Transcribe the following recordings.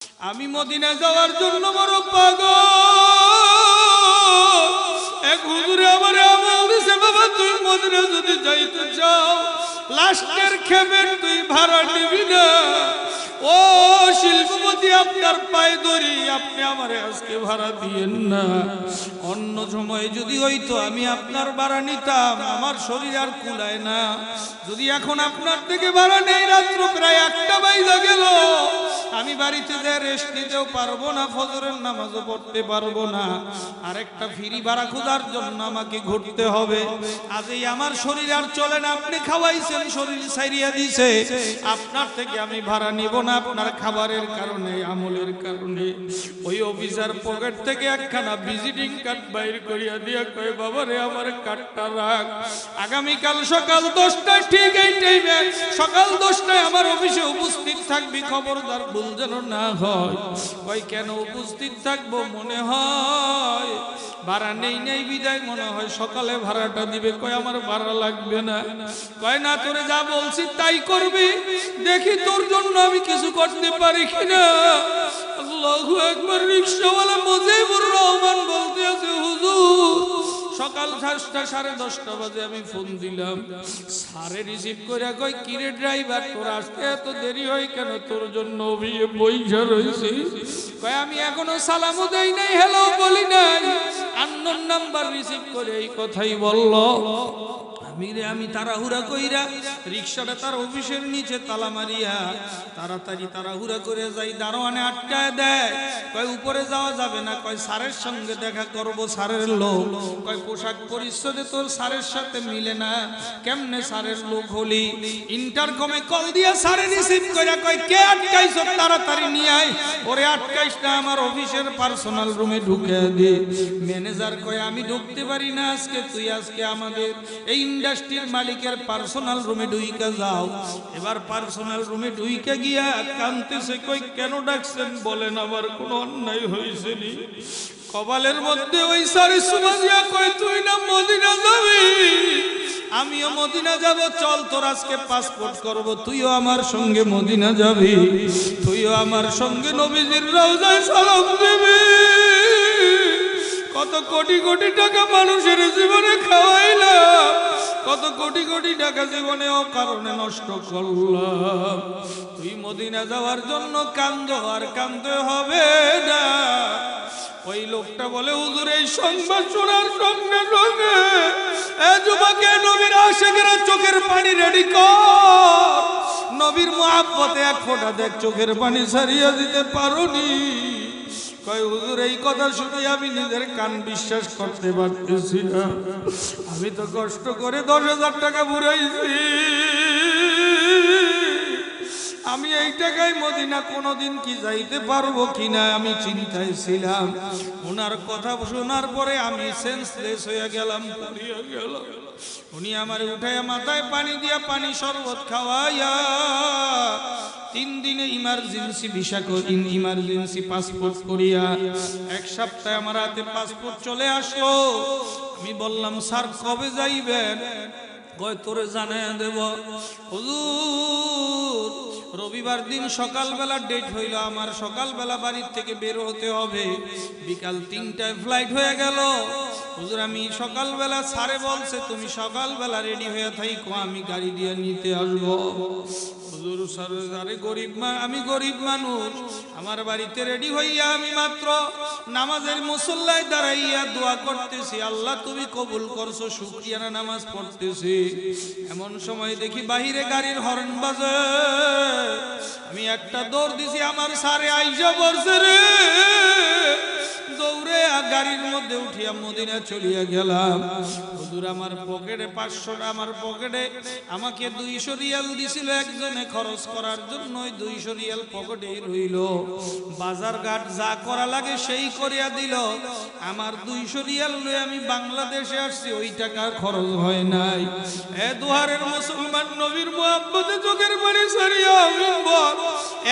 আমি মদিনা যাওয়ার জন্য বড় পাগল। এক হুজুরে আমারে আমল দিছে, বাবা তুই মদিনা যদি যাইতে চাও লাস্টের খেপে তুই ভাড়া নিবি না। ও শিল্পপতি, আপনার পায়ে ধরি, আপনি আমারে আজকে ভাড়া দিয়েন না। অন্য সময় যদি হইতো আমি আপনার ভাড়া নিতাম, আমার শরীর আর কুলায় না। যদি এখন আপনার থেকে ভাড়া নেই, রাত্র প্রায় 1টা বাজে গেল, আমি বাড়িতে যে রেস্ট নিতেও পারবো না, ফজরের নামাজও পড়তে পারবো না। আরেকটা ফ্রি ভাড়া খোঁজার জন্য আমাকে ঘুরতে হবে। আজই আমার শরীর আর চলে না। আপনি খাওয়াইছেন, শরীর ছাইরিয়া দিছে, আপনার থেকে আমি ভাড়া নিব না। আপনার খাবারের কারণে, আমলের কারণে। ওই অফিসার পকেট থেকে একখানা ভিজিটিং কার্ড বাইর করিয়া দিয়া কয়, বাবা রে আমার কার্ডটা রাখ, আগামীকাল সকাল 10টায় ঠিক এই টাইমে সকাল 10টায় আমার অফিসে উপস্থিত থাকবি, খবরদার ভুল যেন না হয়। কয় কেন উপস্থিত থাকবো? মনে হয় ভাড়া নেই বিদায় মনে হয় সকালে ভাড়াটা দিবে। কয় আমার ভাড়া লাগবে না। কয় না, তোরে যা বলছি তাই করবি, দেখি তোর জন্য আমি কিছু করতে পারি কিনা। আল্লাহু আকবার। রিকশাওয়ালা মুজিবুর রহমান বলতে আছে, হুজুর সকাল 10টা 10:30 বাজে আমি ফোন দিলাম, স্যারে রিসিভ করে কয়, কিরে ড্রাইভার তোর আসতে এত দেরি হয় কেন? তোর জন্য বইসা রয়েছি। কয় আমি এখনো সালামও দেই নাই, হ্যালো বলি নাই, আননোন নাম্বার রিসিভ করে এই কথাই বলল। আমি তাড়াহুড়া কইরা রিকশাটা তার অফিসের নিচে তালা মারিয়া তাড়াতাড়ি তাড়াহুড়া করে যাই। দারোয়ানে আটকায় দেয়, কয় উপরে যাওয়া যাবে না। কয় স্যারের সঙ্গে দেখা করবো, স্যারের লোক। কয় পোশাক পরিচ্ছদে তোর স্যারের সাথে মিলে না, কেমনে স্যারের লোক হলি? ইন্টারকমে কল দিয়া স্যারে রিসিভ কইরা কয়, কে আটকাইছ? তাড়াতাড়ি নিয়ে আয়। ওরে আটকাইস না, আমার অফিসের পার্সোনাল রুমে ঢুকে দে। ম্যানেজার কয়, আমি ঢুকতে পারি না আজকে, তুই আজকে আমাদের এই ইন্ডাস্ট্রির মালিকের পার্সোনাল রুমে ঢুইকা যাও। এবার পার্সোনাল রুমে ঢুইকা গিয়া কাঁদতেছে। কই কেন ডাকছেন বলেন, আমার কোনো অন্যায় হয়েছে নি? কপালের মধ্যে ওই সারি সুমাজিয়া কই, তুই না মদিনা যাবি? আমিও মদিনা যাব, চল তোর আজকে পাসপোর্ট করব, তুইও আমার সঙ্গে মদিনা যাবি, তুইও আমার সঙ্গে নবীজির রওজায় সালাম দিবি। কত কোটি কোটি টাকা মানুষের জীবনে খাওয়াইলাম, কত কোটি কোটি টাকা জীবনে অকারণে নষ্ট করলাম। তুই মদিনা যাওয়ার জন্য কান্দ, আর কান্দতে হবে না। ওই লোকটা বলে, হুজুর এই সংবাদ শোনার সঙ্গে সঙ্গে যুবকে নবীর আশিকেরা চোখের পানি রেডি কর। নবীর মুহাব্বতে এক ফোঁটা দেখ চোখের পানি ছাড়িয়ে দিতে পারোনি। কয় হুজুর এই কথা শুনে আমি নিজের কান বিশ্বাস করতে পারতেছি না। আমি তো কষ্ট করে 10,000 টাকা ভরাইছি, আমি এই টাকায় মদিনা কোনোদিন কি যাইতে পারবো কিনা আমি চিন্তায় ছিলাম। ওনার কথা শোনার পরে আমি সেন্সলেস হয়ে গেলাম, পড়িয়া গেল। উনি আমার উঠাইয়া মাথায় পানি দিয়া পানি শরবত খাওয়াইয়া 3 দিনে ইমার্জেন্সি ভিসা ইমার্জেন্সি পাসপোর্ট করিয়া 1 সপ্তাহে আমার হাতে পাসপোর্ট চলে আসলো। আমি বললাম, স্যার কবে যাইবেন? কয় তোরে জানাইয়া দেব। হুজুর রবিবার দিন সকালবেলা ডেট হইল, আমার সকালবেলা বাড়ির থেকে বের হতে হবে, বিকাল 3টায় ফ্লাইট হয়ে গেল। হুজুর আমি সকালবেলা, স্যারে বলছে তুমি সকালবেলা রেডি হয়ে থাইকো, আমি গাড়ি দিয়ে নিতে আসবো। হুজুর স্যার, আরে আমি গরিব মানুষ, আমার বাড়িতে রেডি হইয়া আমি মাত্র নামাজের মুসল্লায় দাঁড়াইয়া দোয়া করতেছি, আল্লাহ তুমি কবুল করছো, শুকরিয়ানা নামাজ পড়তেছি। এমন সময় দেখি বাহিরে গাড়ির হর্ন বাজে। আমি একটা দৌড় দিছি, আমার স্যারে আইসা পড়ছে রে। দৌড়ে গাড়ির মধ্যে উঠিয়া মদিনা চলিয়া গেলাম। হুজুর আমার পকেটে 500 টাকা, আমার পকেটে আমাকে 200 রিয়াল দিছিল একজনে খরচ করার জন্য। 200 রিয়াল পকেটে রইল, বাজার ঘাট যা করা লাগে সেই করিয়া দিল। আমার 200 রিয়াল লয়ে আমি বাংলাদেশে আসছি, ওই টাকা খরচ হয় নাই। দুহারের মুসলমান, নবীর মুহাব্বতে চোখের পানি ছাড়িয়া আমিন বল।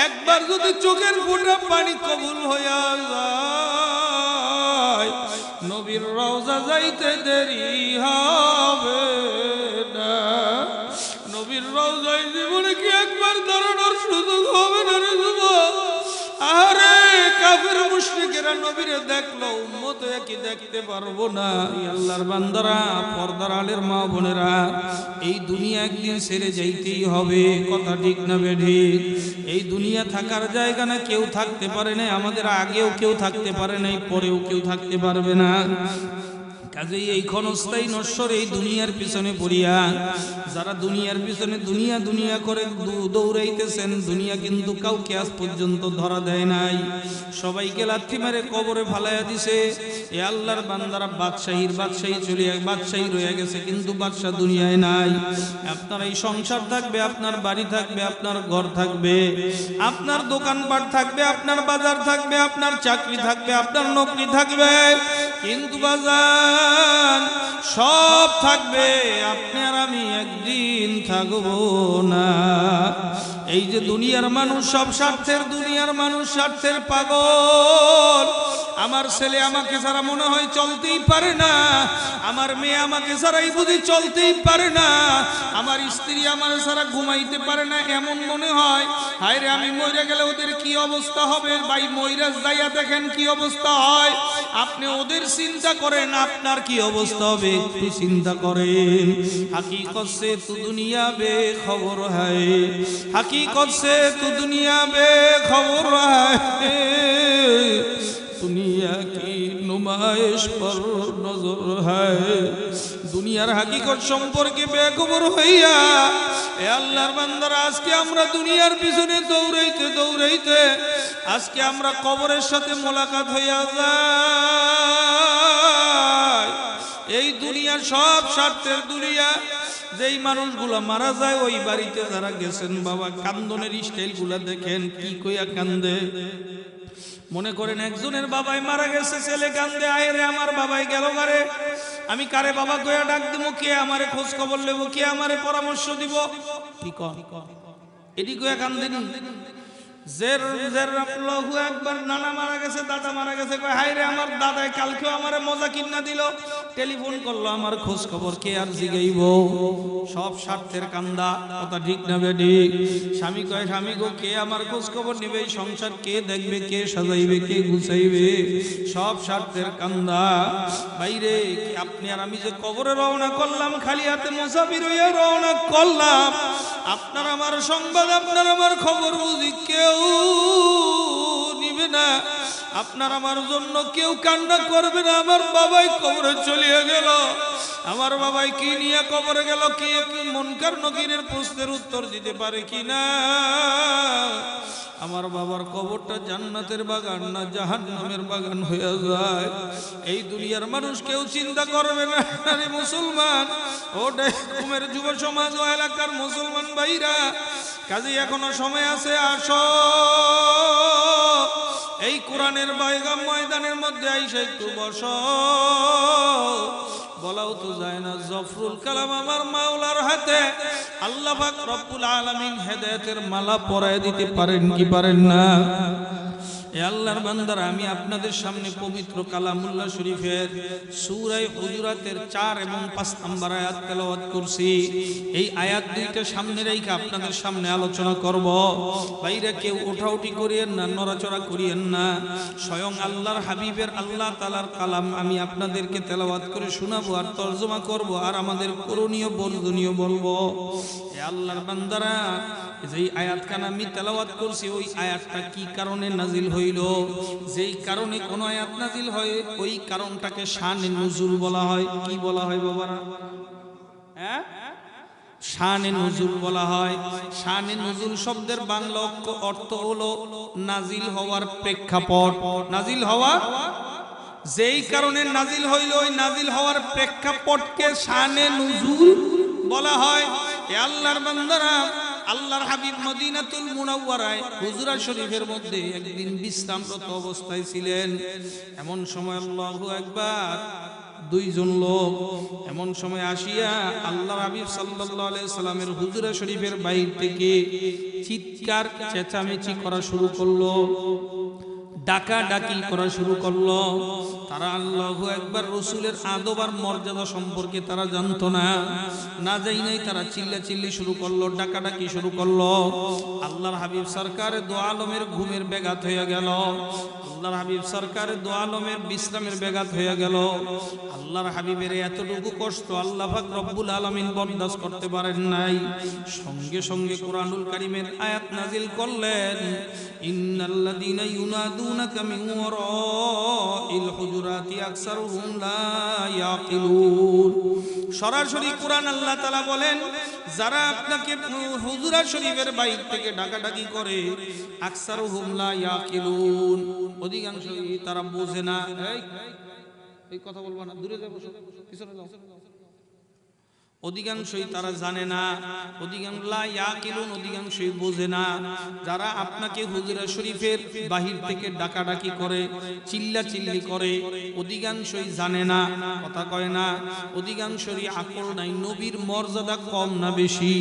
একবার যদি চোখের ফোঁটা পানি কবুল হইয়া যায়, নবীর রওজা যাইতে দেরি হবে না। নবীর রওজায় জীবনে কি একবার দাঁড়ানোর সুযোগ হবে না রে যুবক? আরে কাফের মুশরিকেরা নবীরে দেখলো, উম্মত একই দেখতে পারবো না। আল্লাহর বান্দারা, পর্দার আলের মা বোনেরা, এই দুনিয়া একদিন ছেড়ে যাইতেই হবে, কথা ঠিক না বেঠিক? এই দুনিয়া থাকার জায়গা না, কেউ থাকতে পারে না, আমাদের আগেও কেউ থাকতে পারে নাই, পরেও কেউ থাকতে পারবে না। কাজেই এই ক্ষণস্থায়ী নশ্বর এই দুনিয়ার পিছনে পড়িয়া যারা দুনিয়ার পিছনে দুনিয়া দুনিয়া করে দৌড়াইতেছেন, দুনিয়া কিন্তু কাউকে আজ পর্যন্ত ধরা দেয় নাই, সবাইকে লাথি মেরে কবরে ফালাইয়া দিছে। এ আল্লাহর বান্দারা বাদশাহী চলিয়া বাদশাহী রয়ে গেছে, কিন্তু বাদশাহ দুনিয়ায় নাই। আপনার এই সংসার থাকবে, আপনার বাড়ি থাকবে, আপনার ঘর থাকবে, আপনার দোকানপাট থাকবে, আপনার বাজার থাকবে, আপনার চাকরি থাকবে, আপনার নৌকরি থাকবে, কিন্তু বাজার সব থাকবে, আপনি আর আমি একদিন থাকবো না। এই যে দুনিয়ার মানুষ সব স্বার্থের, দুনিয়ার মানুষ স্বার্থের পাগল। আমার ছেলে আমাকে ছাড়া মনে হয় চলতেই পারে না, আমার মেয়ে আমাকে ছাড়াই বুঝি চলতেই পারে না, আমার স্ত্রী আমার ছাড়া ঘুমাইতে পারে না, এমন মনে হয়। হায় রে, আমি মরে গেলে ওদের কি অবস্থা হবে? ভাই মইরাজ যাইয়া দেখেন কি অবস্থা হয়। আপনি ওদের চিন্তা করেন, আপনার কি অবস্থা হবে একটু চিন্তা করেন। হাকিকত সে তু দুনিয়া বে খবর হয়, হাকিকত সে তু দুনিয়া বে খবর হয়, দুনিয়া কি নুমাইশ পর নজর হয়। দুনিয়ার হাকিকত সম্পর্কে বেখবর হইয়া এ আল্লাহর বান্দারা, আজকে আমরা দুনিয়ার পিছনে দৌড়াইতে দৌড়াইতে আজকে আমরা কবরের সাথে মোলাকাত হইয়া যায়। এই দুনিয়ার সব স্বার্থের দুনিয়া। যেই মানুষগুলো মারা যায় ওই বাড়িতে যারা গেছেন, বাবা কান্দনের স্টাইল গুলা দেখেন, কি কইয়া কান্দে। মনে করেন একজনের বাবাই মারা গেছে, ছেলে কান্দে, আয় রে আমার বাবাই গেল গারে, আমি কারে বাবা কইয়া ডাক দিব, কে আমারে খোঁজ খবর নেব, কে আমারে পরামর্শ দিব, কি কন এটি কইয়া কান্দেনি। একবার নানা মারা গেছে, দাদা মারা গেছে, কয় হায় রে আমার দাদাই কালকেও আমারে মজা কিনা দিল, টেলিফোন করলো, আমার খোঁজ খবর কে আর জিগাইব। সব স্বার্থের কান্দা, কথা ঠিক না বেঠিক? স্বামী কয় স্বামী গো, কে আমার খোঁজ খবর নিবে, সংসার কে দেখবে, কে সাজাইবে, কে গুছাইবে, সব স্বার্থের কান্দা। বাইরে আপনি আর আমি যে কবরে রওনা করলাম, খালি হাতে মুসাফির হইয়া রওনা করলাম, আপনার আমার সংবাদ, আপনার আমার খবর বুঝি কেউ নিবে না, আপনার আমার জন্য কেউ কান্না করবে না। আমার বাবাই কবরে চলিয়ে গেল, আমার বাবাই কি নিয়ে কবরে গেল, কি মুনকার নকিরের প্রশ্নের উত্তর দিতে পারে কিনা। আমার বাবার কবরটা জান্নাতের বাগান না জাহান্নামের বাগান হয়ে যায়। এই দুনিয়ার মানুষ কেউ চিন্তা করবে না। আরে মুসলমান, ও ডেকুমের যুব সমাজ ও এলাকার মুসলমান ভাইরা, কাজে এখনো সময় আছে, আসো এই কোরআনের বাইগাম ময়দানের মধ্যে আইসা একটু বসো। বলাও তো যায় না, জফরুল কালাম আমার মাওলার হাতে, আল্লাহ পাক রব্বুল আলামিন হেদায়েতের মালা পরায় দিতে পারেন কি পারেন না? এ আল্লাহর বান্দারা, আমি আপনাদের সামনে পবিত্র কালামুল্লাহ শরীফের সূরা হুজুরাতের 4 এবং 5 নম্বর আয়াত তেলাওয়াত করছি। এই আয়াত দুইটা সামনে রেখে আপনাদের সামনে আলোচনা করব। বাইরে কেউ ওঠাউঠি করিয়েন না, নড়াচড়া করিয়েন না। স্বয়ং আল্লাহর হাবিবের, আল্লাহ তাআলার কালাম আমি আপনাদেরকে তেলাওয়াত করে শোনাবো আর তরজমা করব, আর আমাদের করণীয় বর্জনীয় বলবো। এ আল্লাহর বান্দারা, যেই আয়াতখানা আমি তেলাওয়াত করছি, ওই আয়াতটা কি কারণে নাজিল হইল, যেই কারণে কোন আয়াত নাজিল হয় ওই কারণটাকে শানে নুজুল বলা হয়। কি বলা হয় বাবারা? হ্যাঁ, শানে নুজুল বলা হয়। শানে নুজুল শব্দের বাংলা অর্থ হলো নাজিল হওয়ার প্রেক্ষাপট। নাজিল হওয়া, যেই কারণে নাজিল হইল ওই নাজিল হওয়ার প্রেক্ষাপটকে শানে নুজুল বলা হয়। এ আল্লাহর বান্দারা, আল্লাহর হাবিব মদিনাতুল মুনাওয়ারায় হুজরা শরীফের মধ্যে একদিন বিশ্রামরত অবস্থায় ছিলেন। এমন সময় আল্লাহু আকবার, দুইজন লোক এমন সময় আসিয়া আল্লাহর হাবিব সাল্লাল্লাহু আলাইহি সাল্লামের হুজরা শরীফের বাইরে থেকে চিৎকার চেঁচামেচি করা শুরু করলো। ডাকা ডাকি করা শুরু করলো। তারা আল্লাহু আকবার রাসূলের আদব আর মর্যাদা সম্পর্কে তারা জানতো না, না যাই নাই তারা চিল্লাচিল্লি শুরু করলো, ডাকা ডাকি শুরু করলো। আল্লাহর হাবিব সরকারে দো আলমের ঘুমের ব্যাঘাত হয়ে গেল, আল্লাহর হাবিব সরকারে দো আলমের বিশ্রামের ব্যাঘাত হয়ে গেল। আল্লাহর হাবিবের এতটুকু কষ্ট আল্লাহ পাক রব্বুল আলামিন বরদাস্ত করতে পারেন নাই। সঙ্গে সঙ্গে কোরআনুল কারীমের আয়াত নাজিল করলেন, ইন্নাল্লাযীনা ইউনাদুনাকা মিন ওয়ারাইল হুজুরাতি আকসারুহুম লা ইয়াকিলুন। সরাসরি কোরআন আল্লাহ তাআলা বলেন, যারা আপনাকে হুজুরা শরীফের বাইরে থেকে ডাকাডাকি করে, আকসারুহুম লা ইয়াকিলুন, অধিকাংশই তারা বোঝে না। এই কথা বলবো না, দূরে যাও, পিছনে যাও। অধিকাংশই তারা জানে না, অধিকাংশই বোঝে না। যারা আপনাকে হুজুরা শরীফের বাহির থেকে ডাকাডাকি করে, চিল্লাচিল্লি করে, অধিকাংশই জানে না, কথা কয় না, অধিকাংশই আকল নাই। নবীর মর্যাদা কম না বেশি?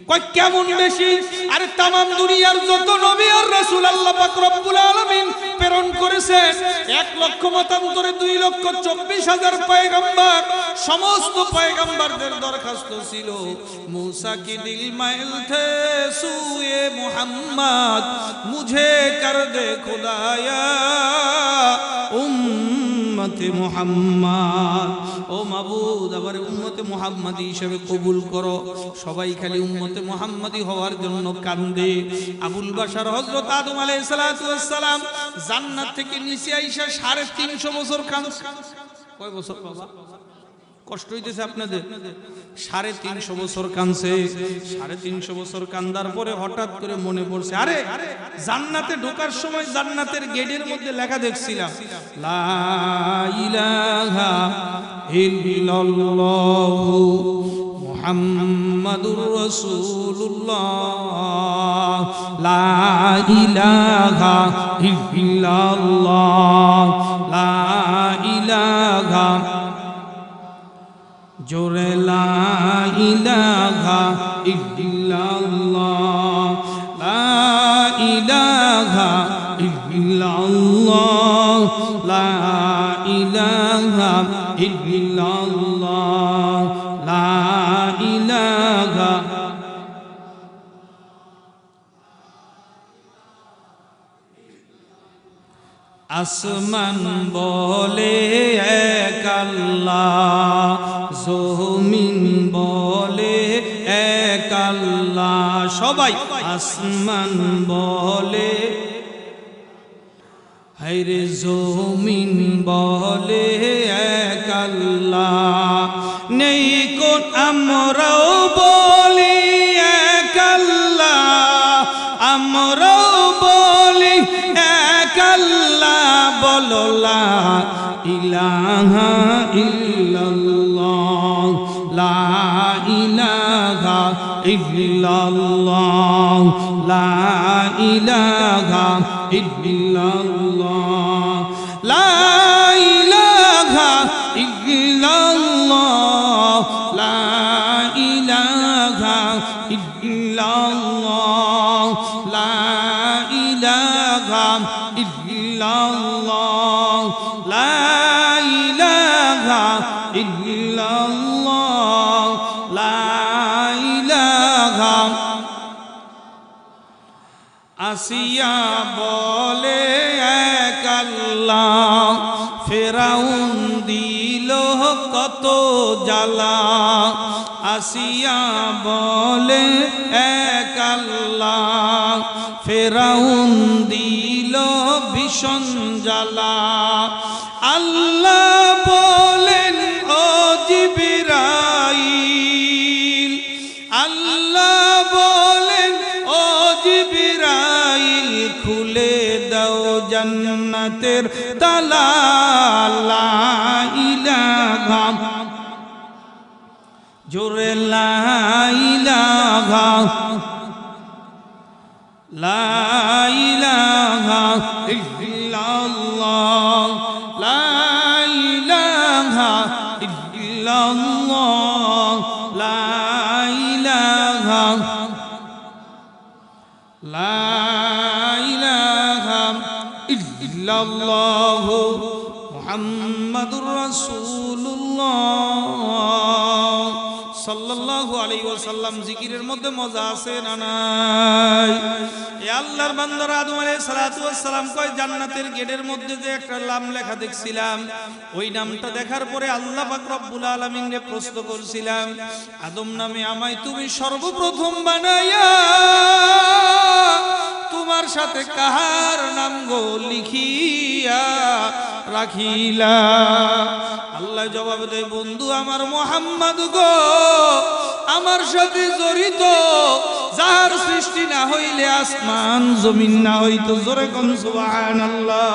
কয় কেমন বেশি? আরে তামাম দুনিয়ার যত নবী আর রাসূল আল্লাহ পাক রব্বুল আলামিন প্রেরণ করেছেন, 1 লক্ষ মতান্তরে 2,24,000 পয়গম্বর, সমস্ত পয়গম্বরদের দরখাস্ত ছিল, मूसा की दिल मैल थे सूए मोहम्मद, मुझे कर दे खुदाया উম্মতে মুহাম্মদ। ও মাবুদ, আবার উম্মতে মুহাম্মাদি হিসেবে কবুল করো। সবাই খালি উম্মতে মুহাম্মাদি হওয়ার জন্য কান্দে। আবুল বাশার হযরত আদম আলাইহিস সালাতু ওয়াস সালাম জান্নাত থেকে নিচে আইসা 350 বছর কাঁদছে। কয় বছর বাবা? কষ্ট হইতেছে আপনাদের? 350 বছর কাঁদছে। 350 বছর কান্দার পরে হঠাৎ করে মনে পড়ছে, আরে জান্নাতে ঢোকার সময় জান্নাতের গেটের মধ্যে লেখা দেখছিলাম, লা ইলাহা ইল্লাল্লাহু মুহাম্মাদুর রাসূলুল্লাহ, লা ইলাহা ইল্লাল্লাহ, লা ইলাহা জোরে লা ইলাহা ইল্লাল্লাহ, লা ইলাহা ইল্লাল্লাহ, লা ইলাহা ইল্লাল্লাহ, লা ইলাহা। আসমান বলে এক আল্লাহ, জমিন বলে এক আল্লাহ, সবাই আসমান বলে, হায়রে জমিন বলে এক আল্লাহ, নেই কোন আমরাও বলি এক আল্লাহ, আমরাও বলি এক আল্লাহ, বলো লা ইলাহা ইল্লাল্লাহ, লা ইলাহা ইল্লাল্লাহ, লা ইলাহা ইল্লাল্লাহ, লা ইলাহা ইল্লাল্লাহ, লা ইলাহা ইল্লাল্লাহ, লা ইলাহা ইল্লাল্লাহ, লা ইলাহা ইল্লাল্লাহ, লা ইলাহা। আসিয়া বলে এক আল্লাহ, ফেরাউন দিল কত জ্বালা, আসিয়া বলে এক আল্লাহ, ফেরাউন দিল ভীষণ জ্বালা। আল্লাহ বলেন ও জিবরাইল, আল্লাহ বলেন ও জিবরাইল, খুলে দাও জান্নাতের তালা, লা ইলাহা জোরে লা ইলাহা, লা ইলাহা ইল্লাল্লাহ, লা ইলাহা ইল্লাল্লাহ, লা ইলাহা, লা ইলাহা ইল্লাল্লাহু মুহাম্মাদুর রাসূলুল্লাহ সাল্লাল্লাহু আলাইহি ওয়াসাল্লাম। জিকিরের মধ্যে মজা আছে না নাই? এ আল্লাহর বান্দারা, আদম আলাইহিস সালাতু ওয়াস সালাম কয় জান্নাতের গেটের মধ্যে যে একটা নাম লেখা দেখছিলাম, ওই নামটা দেখার পরে আল্লাহ পাক রব্বুল আলামিনকে প্রশ্ন করছিলাম, আদম নামে আমায় তুমি সর্বপ্রথম বানাইয়া তোমার সাথে কাহার নাম গো লিখিয়া রাখিলা? আল্লাহ জবাব দেয়, বন্ধু আমার মুহাম্মদ গো, আমার সাথে জড়িত যার সৃষ্টি না হইলে আসমান জমিন না হইতো। জোরে কোন সুবহানাল্লাহ।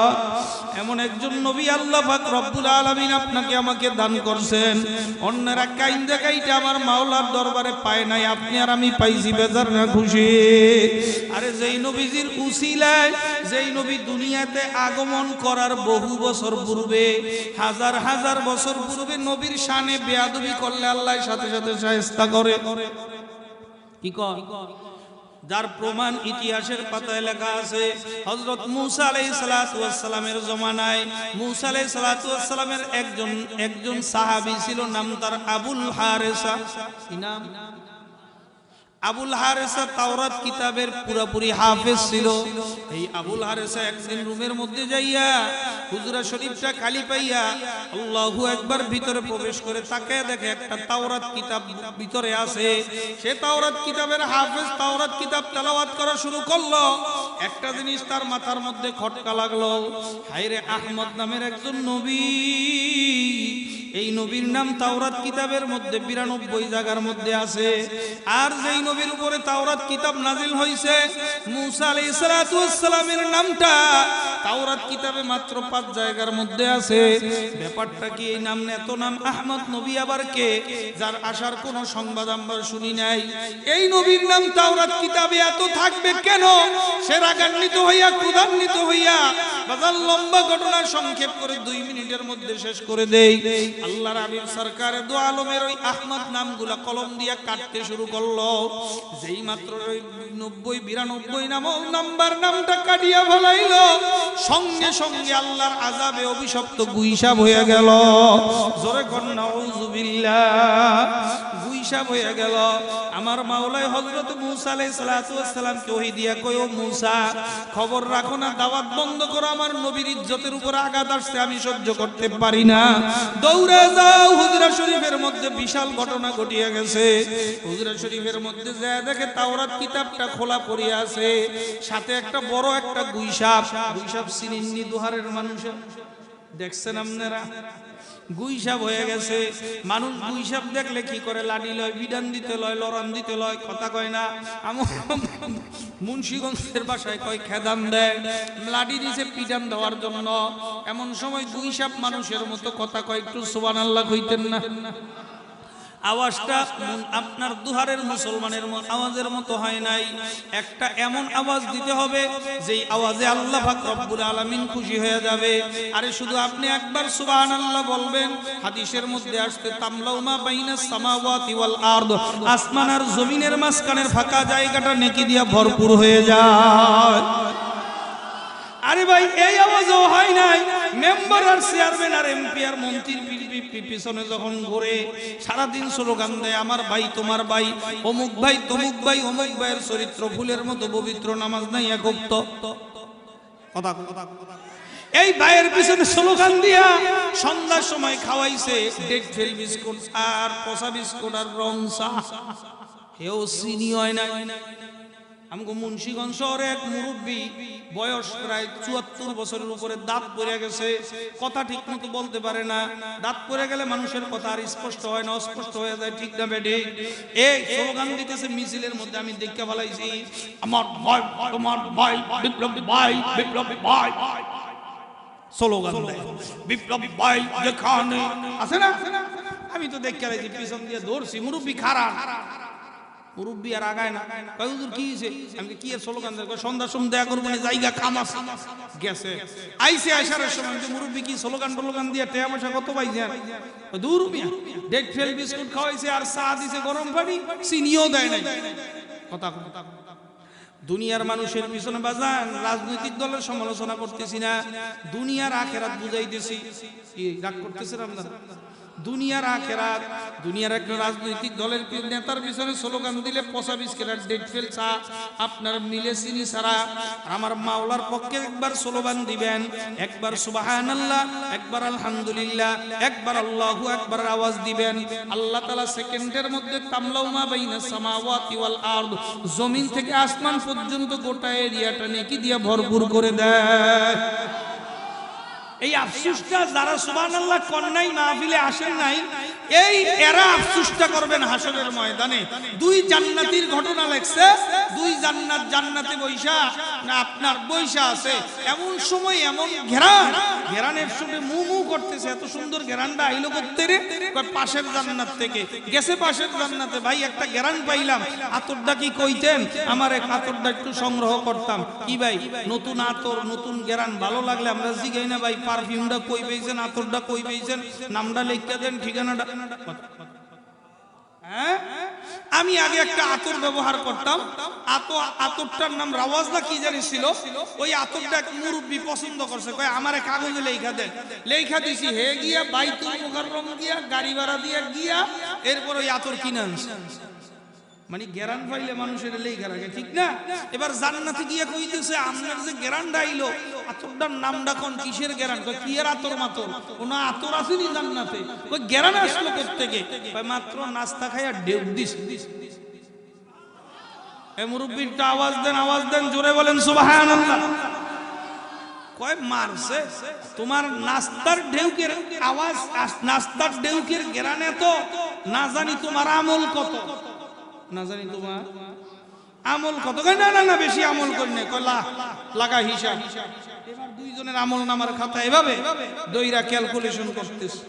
এমন একজন নবী আল্লাহ পাক রব্বুল আলামিন আপনাকে আমাকে দান করছেন। অন্যরা কাইন্দা কাইটা আমার মাওলার দরবারে পায় নাই, আপনি আর আমি পাইছি, বেজার না খুশি? আরে যেই নবীজির উসিলায়, যেই নবী দুনিয়াতে আগমন করার বহু বছর পূর্বে, হাজার হাজার বছর পূর্বে নবীর শানে বেয়াদবি করলে আল্লাহ সাথে সাথে শায়েস্তা করে। কি কয়? যার প্রমাণ ইতিহাসের পাতায় লেখা আছে। হযরত মূসা আলাইহিস সালাতু ওয়াস সালামের জমানায় মূসা আলাইহিস সালাতু ওয়াস সালামের একজন সাহাবী ছিল, নাম তার আবুল হারেসা। কি নাম? আবুল হারেসা তাওরাত কিতাবের পুরোপুরি হাফেজ ছিল। এই আবুল হারেসা একদিন রুমের মধ্যে যাইয়া হুজরা শরীফটা খালি পাইয়া আল্লাহু আকবার ভিতরে প্রবেশ করে তাকে দেখে একটা তাওরাত কিতাব ভিতরে আছে। সে তাওরাত কিতাবের হাফেজ, তাওরাত কিতাব তেলাওয়াত করা শুরু করলো। একটা জিনিস তার মাথার মধ্যে খটকা লাগলো, হায়রে আহমদ নামের একজন নবী, এই নবীর নাম তাওরাত কিতাবের মধ্যে 92 জায়গার মধ্যে আছে। আর যেই নবীর উপরে তাওরাত কিতাব নাজিল হইছে, মূসা আলাইহিস সালাতু ওয়াস সালামের নামটা তাওরাত কিতাবে মাত্র 5 জায়গার মধ্যে আছে। ব্যাপারটা কি? এই নাম এত নাম আহমদ নবী আবার কে, যার আসার কোনো সংবাদ আমরা শুনি নাই। এই নবীর নাম তাওরাত কিতাবে এত থাকবে কেন? সে রাগান্বিত হইয়া, ক্রোধান্বিত হইয়া বাজার লম্বা ঘটনা সংক্ষেপ করে 2 মিনিটের মধ্যে শেষ করে দেই। আল্লাহর হাবিব সরকারে দু আলমের ওই আহমদ নামগুলা কলম দিয়ে কাটতে শুরু করলো। যেই মাত্র ওই 90-92 নামটা কাটিয়া ফেলাইলো, সঙ্গে সঙ্গে আল্লাহর আযাবে অভিশপ্ত গুইসাব হয়ে গেল। জোরে কোন নাউযুবিল্লাহ। গুইসাব হয়ে গেল। আমার মাওলাই হযরত মূসা আলাইহিস সালাতু ওয়াস সালামকে ওহী দিয়া কয়, ও মূসা, খবর রাখো না, দাওয়াত বন্ধ করো, আমার নবীর ইজ্জতের উপর আঘাত আসছে, আমি সহ্য করতে পারি না। দৌড়ে যাও। হুজরা শরীফের মধ্যে বিশাল ঘটনা ঘটিয়ে গেছে। হুজরা শরীফের মধ্যে যা দেখে তাওরাত কিতাবটা খোলা পড়ে আছে, সাথে একটা বড় একটা গুইসাপ। গুইসাপ চিনেননি? দুহারের মানুষ দেখছেন আপনারা? গুইসাপ হয়ে গেছে। মানুষ গুইসাপ দেখলে কি করে? লাঠি লয়, বিধান দিতে লয়, লড়ান দিতে লয়, কথা কয় না। মুন্সিগঞ্জের ভাষায় কয় খেদান দেয়। লাঠি দিছে পিটান দেওয়ার জন্য। এমন সময় গুইসাপ মানুষের মতো কথা কয়, একটু সুবহানাল্লাহ কইতেন না? আওয়াজটা আপনার দুহারের মুসলমানের আওয়াজের মতো হয় নাই। একটা এমন আওয়াজ দিতে হবে যেই আওয়াজে আল্লাহ পাক রব্বুল আলামিন খুশি হয়ে যাবে। আরে শুধু আপনি একবার সুবহানাল্লাহ বলবেন, হাদিসের মধ্যে আসছে তামলাউমা বাইনাস সামাওয়াতি ওয়াল আরদ, আসমান আর জমিনের মাঝখানের ফাঁকা জায়গাটা নেকি দিয়া ভরপুর হয়ে যায়। আরে ভাই, এই আওয়াজও হয় নাই। মেম্বার আর চেয়ারম্যান আর এমপি আর মন্ত্রীর পিছনে যখন ঘুরে সারাদিন স্লোগান দেয়, আমার ভাই তোমার ভাই, অমুক ভাই তমুক ভাই, অমুক ভাইয়ের চরিত্র ফুলের মতো পবিত্র, নামাজ নাই একক্ত, এই ভাইয়ের পিছনে স্লোগান দিয়া সন্ধ্যার সময় খাওয়াইছে ডেট ফেল বিস্কুট আর পচা বিস্কুট আর রং চা। কেউ চিনি হয় না। আমগো মুন্সিগঞ্জ শহরে এক মুরব্বী, বয়স প্রায় 74 বছরের উপরে, দাঁত পড়ে গেছে, কথা ঠিক মতো বলতে পারে না। দাঁত পড়ে গেলে মানুষের কথা আর স্পষ্ট হয় না, অস্পষ্ট হয়ে যায়, ঠিক না বেঠি? এই স্লোগান দিতেছে মিছিলের মধ্যে, আমি দেখতে ফেলাইছি, আমার ভাই তোমার ভাই, বিপ্লবী ভাই, বিপ্লবী ভাই, স্লোগান দেয় বিপ্লবী ভাই যেখানে আছে না। আমি তো দেখতে ফেলাইছি, পিছন দিয়ে দৌড়ছি, মুরব্বী খারাপ। মুরব্বী আর আগায় না, কয় হুজুর কি হইছে? আমি কি এর স্লোগান দেয়? সন্ধ্যার সময় দেখা করব না, জায়গা খামাস গেছে। আইছে আইসার সময় মুরব্বী কি স্লোগান দিয়ে টেয়া পয়সা কত পাইছেন? দূর মিয়া, ডেট ফেল বিস্কুট খাওয়াইছে আর চা দিছে গরম পানি, চিনিও দেয় নাই। কথা দুনিয়ার মানুষের পিছনে বাজান রাজনৈতিক দলের সমালোচনা করতেছি না, দুনিয়ার আখেরাত বুঝাইতেছি। কি রাগ করতেছেন আপনারা? দুনিয়ার আখেরাত, দুনিয়ার একটা রাজনৈতিক দলের নেতার পিছনে স্লোগান দিলে 25 ক্যারেট ডেট ফেল চা আপনার মিলে চিনি ছাড়া। আমার মাওলার পক্ষে একবার স্লোগান দিবেন, একবার সুবহানাল্লাহ, একবার আলহামদুলিল্লাহ, একবার আল্লাহু আকবার আওয়াজ দিবেন। আল্লাহ তাআলা সেকেন্ডের মধ্যে তামলাউ মা বাইনাস সামাওয়াতি ওয়াল আরদ, জমিন থেকে আসমান পর্যন্ত গোটা এরিয়াটা নেকি দিয়ে ভরপুর করে দেয়। এই আফসোসটা যারা সুবহানাল্লাহ কন্যাই মাহফিলে আসেন নাই, এই এরা আফসোসটা করবেন হাসরের ময়দানে। দুই জান্নাতীর ঘটনা লেখছে, দুই জান্নাতে বৈশা না আপনার বৈশা আছে, এমন সময় এমন ঘেরানের সঙ্গে মু মু করতেছে। এত সুন্দর ঘেরানটা আইলো করতে রে, পাশের জান্নাত থেকে গেছে, পাশের জান্নাতে ভাই একটা ঘেরান পাইলাম, আতরটা কি কইতেন আমার এক আতরটা একটু সংগ্রহ করতাম। কি ভাই নতুন আতর নতুন ঘেরান ভালো লাগলে আমরা জিগাই না ভাই পারফিউমটা কই পেয়েছেন, আতরটা কই পেয়েছেন, নামটা লিখে দেন, ঠিকানাটা। হ্যাঁ, আমি আগে একটা আতর ব্যবহার করতাম, আতরটার নাম রাওয়াজ না কি জানি ছিল। ওই আতরটা এক মুরব্বি পছন্দ করছে, কয় আমারে কাগজে লেখা দেন। লেখা দিছি, হে গিয়া বাইতুল মুকাররম গিয়া গাড়ি ভাড়া দিয়া গিয়া এরপর ওই আতর কিনে আনছি। মানে গেরান পাইলে মানুষের লেখা রাখে, ঠিক না? এবার জান্নাতে গিয়া কইতেছে আপনার যে গেরানটা আইলো, আতরটার নামটা কোন, কিসের গেরান? কয় কি এর আতর মাতর, কোনো আতর আসেনি জান্নাতে। কই গেরান আসলো কোত্থেকে? কয় মাত্র নাস্তা খাইয়া ঢেউ দিস। এই মুরব্বিটা আওয়াজ দেন জোরে বলেন সুবহানাল্লাহ। কয় মারছে তোমার নাস্তার ঢেউকের আওয়াজ, নাস্তার ঢেউকের গেরানে তো না জানি তোমার আমল কত, না জানি তোমার আমল কত। না না না বেশি আমল করি না, কয় লাগা হিসাব। এবার দুইজনের আমল নামার খাতা এভাবে দইরা ক্যালকুলেশন করতেছে,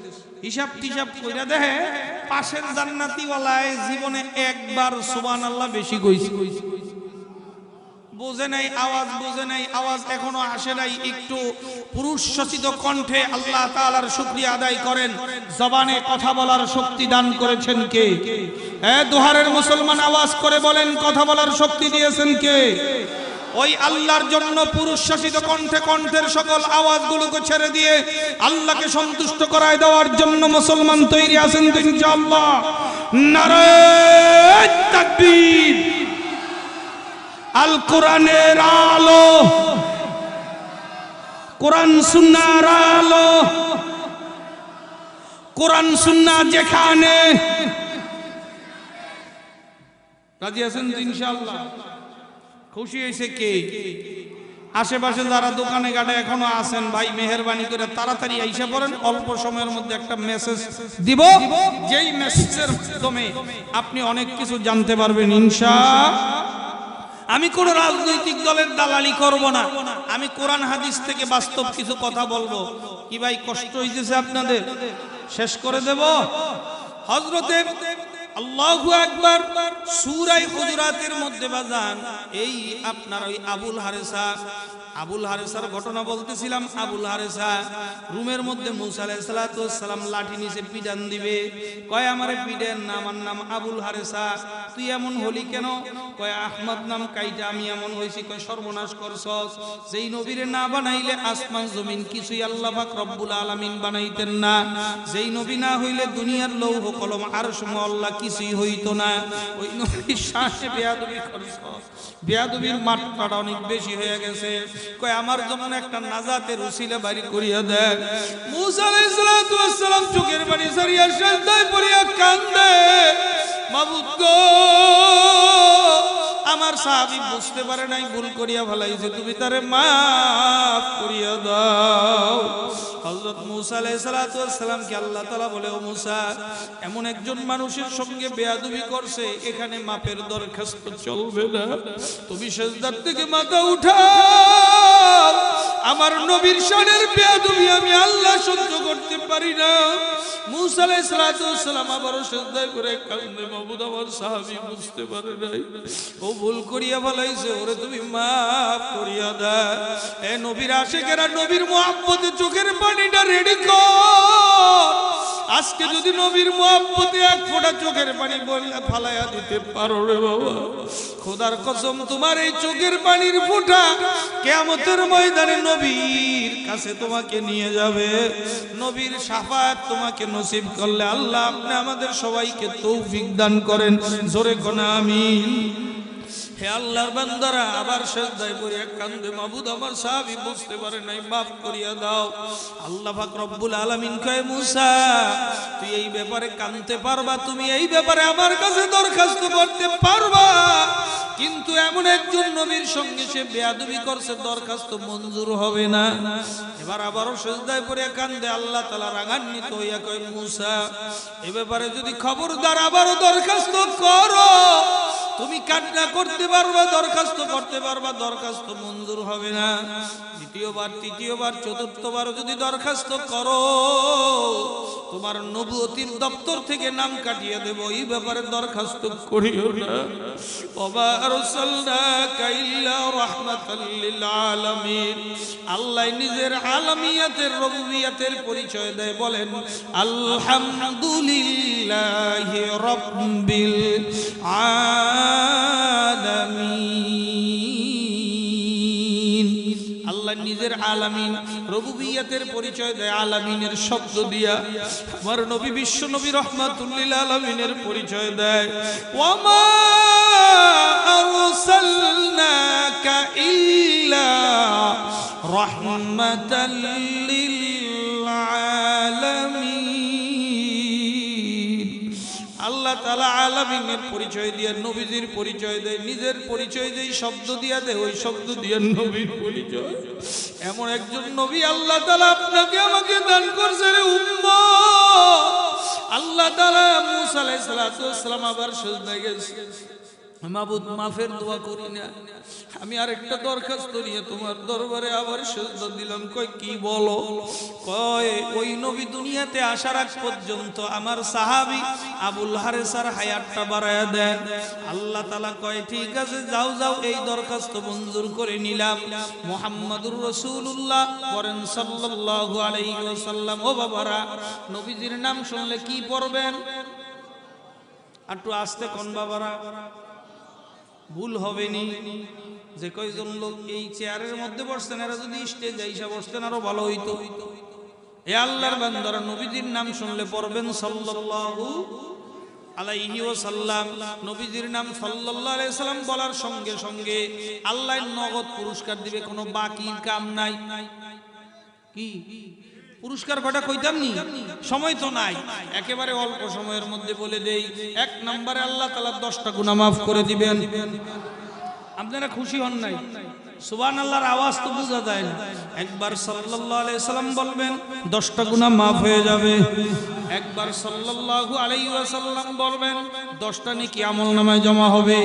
হিসাব টিসাব কইরা দেখে পাশের জান্নাতি ওয়ালায় জীবনে একবার সুবহানাল্লাহ বেশি কইছে। বুঝে নাই আওয়াজ, বুঝে নাই আওয়াজ, এখনো আসে নাই। একটু পুরুষ সচিত কণ্ঠে আল্লাহ তাআলার শুকরিয়া আদায় করেন, জবানে কথা বলার শক্তি দান করেছেন কে? হ্যাঁ দোহারের মুসলমান আওয়াজ করে বলেন, কথা বলার শক্তি দিয়েছেন কে? ওই আল্লাহর জন্য পুরুষ শাসিত কণ্ঠে কণ্ঠের সকল আওয়াজগুলোকে ছেড়ে দিয়ে আল্লাহকে সন্তুষ্ট করায় দেওয়ার জন্য মুসলমান তৈরি আছেন তো ইনশাআল্লাহ? নারে তাকবীর। আল কোরআনের আলো, কোরআন সুন্নাহর আলো, কোরআন সুন্নাহ যেখানে। রাজি আছেন তো ইনশাআল্লাহ? খুশি হয়েছে কে? আশেপাশে যারা দোকানে ঘাটে এখনো আছেন ভাই মেহেরবানি করে তাড়াতাড়ি আইসা পড়েন, অল্প সময়ের মধ্যে একটা মেসেজ দিব, যেই মেসেজের মাধ্যমে আপনি অনেক কিছু জানতে পারবেন ইনশাআল্লাহ। আমি কোন রাজনৈতিক দলের দালালি করব না, আমি কোরআন হাদিস থেকে বাস্তব কিছু কথা বলবো। কি ভাই কষ্ট হইতেছে আপনাদের? শেষ করে দেব। হযরতে আল্লাহু আকবার সূরা হুজুরাতের মধ্যে বাজান এই আপনার ওই আবুল হারেসার ঘটনা বলতেছিলাম। আবুল হারেসা রুমের মধ্যে মুসা আলাইহিস সালাম লাঠি নিচে পিটান দিবে, কয় আমারে পিটেন না, আমার নাম আবুল হারেসা, তুই এমন হলি কেন? কয় আহমদ নাম কাইটা আমি এমন হইছি। কয় সর্বনাশ করছস, যেই নবীরে না বানাইলে আসমান জমিন কিছুই আল্লাহ পাক রব্বুল আলামিন বানাইতেন না, যেই নবী না হইলে দুনিয়ার লৌহ কলম আরশ আল্লাহ কিছুই হইতো না, ওই নবীর সাথে বেয়াদবি করছস, বেয়াদবির মাত্রাটা অনেক বেশি হয়ে গেছে। কয় আমার জন্য একটা নাজাতের উসিলা বাড়ি করিয়া দেন। মুসা আলাইহিস সালাম চোখের পানি সারিয়া সিজদায় পড়িয়া কান্দে, মাবুদ গো আমার সাহাবী বুঝতে পারে নাই, ভুল করিয়া ফেলাইছে, তুমি তারে মাফ করিয়া দাও। হযরত মুসা আলাইহিস সালামকে আল্লাহ তাআলা বলে, ও মুসা এমন একজন মানুষের সঙ্গে বেয়াদবি করছে, এখানে মাপের দরখাস্ত চলবে না, তুমি সিজদার থেকে মাথা উঠাও, আমার নবীর শানের বেয়াদবি আমি আল্লাহ সহ্য করতে পারি না। মুসা আলাইহিস সালাম আবার সিজদায় করে কান্দে, মাবুদ আমার সাহাবী বুঝতে পারে নাই, ও ভুল করিয়া ফেলাইছে, ওরে তুমি মাফ করিয়া দাও। এ নবীর আশিকেরা নবীর মুহাব্বতে চোখের পানিটা রেডি কর, আজকে যদি নবীর মহব্বতে এক ফোঁটা চোখের পানি বললে ফালাইয়া দিতে পারো রে বাবা, খোদার কসম তোমার এই চোখের পানির ফোঁটা কিয়ামতের ময়দানে নবীর কাছে তোমাকে নিয়ে যাবে। নবীর শাফায়াত তোমাকে নসিব করলে আল্লাহ আপনি আমাদের সবাইকে তৌফিক দান করেন, জোরে কোন আমিন। হে আল্লাহর বান্দারা, আবার সেজদায় পড়ে কান্দে, মাবুদ আমার সাহাবী বুঝতে পারে নাই, মাফ করিয়া দাও। আল্লাহ পাক রব্বুল আলামিন কয় মুসা তুই এই ব্যাপারে কাঁদতে পারবা, তুমি এই ব্যাপারে আমার কাছে দরখাস্ত করতে পারবা, কিন্তু এমন একজন নবীর সঙ্গে সে বেয়াদবি করছে, দরখাস্ত মঞ্জুর হবে না। এবার আবারও সেজদায় পড়ে কান্দে, আল্লাহ তাআলা রাগান্বিত হইয়া কয় মুসা এই ব্যাপারে যদি খবরদার আবারও দরখাস্ত করো, তুমি কান্না করতে পারবা, দরখাস্ত করতে পারবা, দরখাস্ত মঞ্জুর হবে না। দ্বিতীয়বার, তৃতীয়বার, চতুর্থবার যদি দরখাস্ত করো, তোমার নবুয়তির দপ্তর থেকে নাম কাটিয়ে দেব, এই ব্যাপারে দরখাস্ত করিও না। ওয়া আরসালনাকা ইল্লা রাহমাতাল লিল আলামিন। আল্লাহ নিজের আলামিয়াতের রুবুবিয়াতের পরিচয় দেয়, বলেন আলহামদুলিল্লাহি রাব্বিল আলামিন। আল্লাহ নিজের আলামিন রুবুবিয়াতের পরিচয় দেয় আলামিনের শব্দ দিয়া। আমার নবী বিশ্ব নবী রাহমাতুল লিল আলামিনের পরিচয় দেয় ওয়ামা আরসালনাকা ইল্লা রাহমাতাল লিল আলামিন। আল্লাহ তাআলা আলামিনের পরিচয় দিয়ে নবীজির পরিচয় দেয়, নিজের পরিচয় যেই শব্দ দিয়া দেয় ওই শব্দ দিয়ে নবীর পরিচয়। এমন একজন নবী আল্লাহ তাআলা আপনাকে আমাকে দান করছে রে উম্মত। আল্লাহ তাআলা মুসা আলাইহিস সালাতু ওয়াস সালাম আবার সিজদায় গেছে, মাবুদ মাফের দোয়া করি না, আমি আরেকটা দরখাস্ত নিয়ে তোমার দরবারে আবার সিজদা দিলাম। কয় কি বলো? কয় ওই নবী দুনিয়াতে আসার আগ পর্যন্ত আমার সাহাবী আবুল হারেসার হায়াতটা বাড়ায়া দেন। আল্লাহ তাআলা কয় ঠিক আছে, যাও যাও, এই দরখাস্ত মঞ্জুর করে নিলাম। মুহাম্মাদুর রাসূলুল্লাহ পড়েন সাল্লাল্লাহু আলাইহি ওয়াসাল্লাম। ও বাবারা, নবীজির নাম শুনলে কি পড়বেন? একটু আস্তে কোন বাবারা, ভুল হবে নি। যে কয়জন লোক এই চেয়ারের মধ্যে বসছেন এরা যদি স্টেজে এসে বসতেন আরো ভালো হইতো। এ আল্লাহর বান্দারা, নবীজির নাম শুনলে পড়বেন সাল্লাল্লাহু আলাইহি ওয়াসাল্লাম। নবীজির নাম সাল্লাল্লাহু আলাইহি সাল্লাম বলার সঙ্গে সঙ্গে আল্লাহ নগদ পুরস্কার দিবে, কোনো বাকি কাম নাই। কি পুরস্কার কটা কইতাম নি, সময় তো নাই, একেবারে অল্প সময়ের মধ্যে বলে দেই। এক নম্বরে আল্লাহ তাআলা 10টা গুনাহ মাফ করে দিবেন। আপনারা খুশি হন নাই? সুবহানাল্লাহর আওয়াজ তো বোঝা যায় না। একবার সাল্লাল্লাহু আলাইহি সাল্লাম বলবেন 10টা গুনাহ মাফ হয়ে যাবে। একবার সাল্লাল্লাহু আলাইহি ওয়াসাল্লাম বলবেন 10টা নেকি আমলনামায় জমা হবে।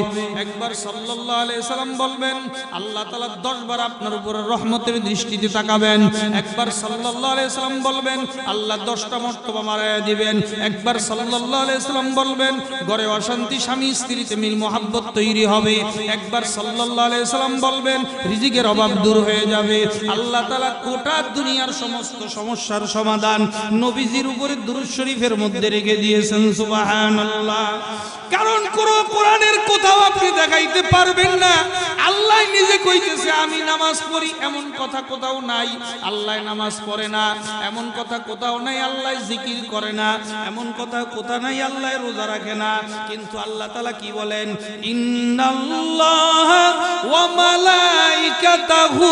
একবার সাল্লাল্লাহু আলাইহি সাল্লাম বলবেন আল্লাহ তাআলা 10 বার আপনার উপরে রহমতের দৃষ্টিতে তাকাবেন। একবার সাল্লাল্লাহু আলাইহি সাল্লাম বলবেন আল্লাহ 10টা মর্তবা বাড়ায়া দিবেন। একবার সাল্লাল্লাহু আলাইহি সাল্লাম বলবেন ঘরে অশান্তি, স্বামী স্ত্রীতে মিল মহব্বত তৈরি হবে। একবার সাল্লাল্লাহু আলাইহি সাল্লাম বলবেন রিজিকের অভাব দূর হয়ে যাবে। আল্লাহ তাআলা গোটা দুনিয়ার সমস্ত সমস্যার সমাধান নবীজির উপরে দুরূদ শরীফের মধ্যে রেখে দিয়েছেন। সুবহানাল্লাহ। কারণ কোরআনের কোথাও আপনি দেখাইতে পারবেন না আল্লাহ নিজে কইতেছে আমি নামাজ পড়ি, এমন কথা কোথাও নাই। আল্লাহ নামাজ পড়ে না, এমন কথা কোথাও নাই। আল্লাহ জিকির করে না, এমন কথা কোথাও নাই। আল্লাহ রোজা রাখে না, কিন্তু আল্লাহ তাআলা কি বলেন? ইন্নাল্লাহা ওয়া মালাইকাতাহু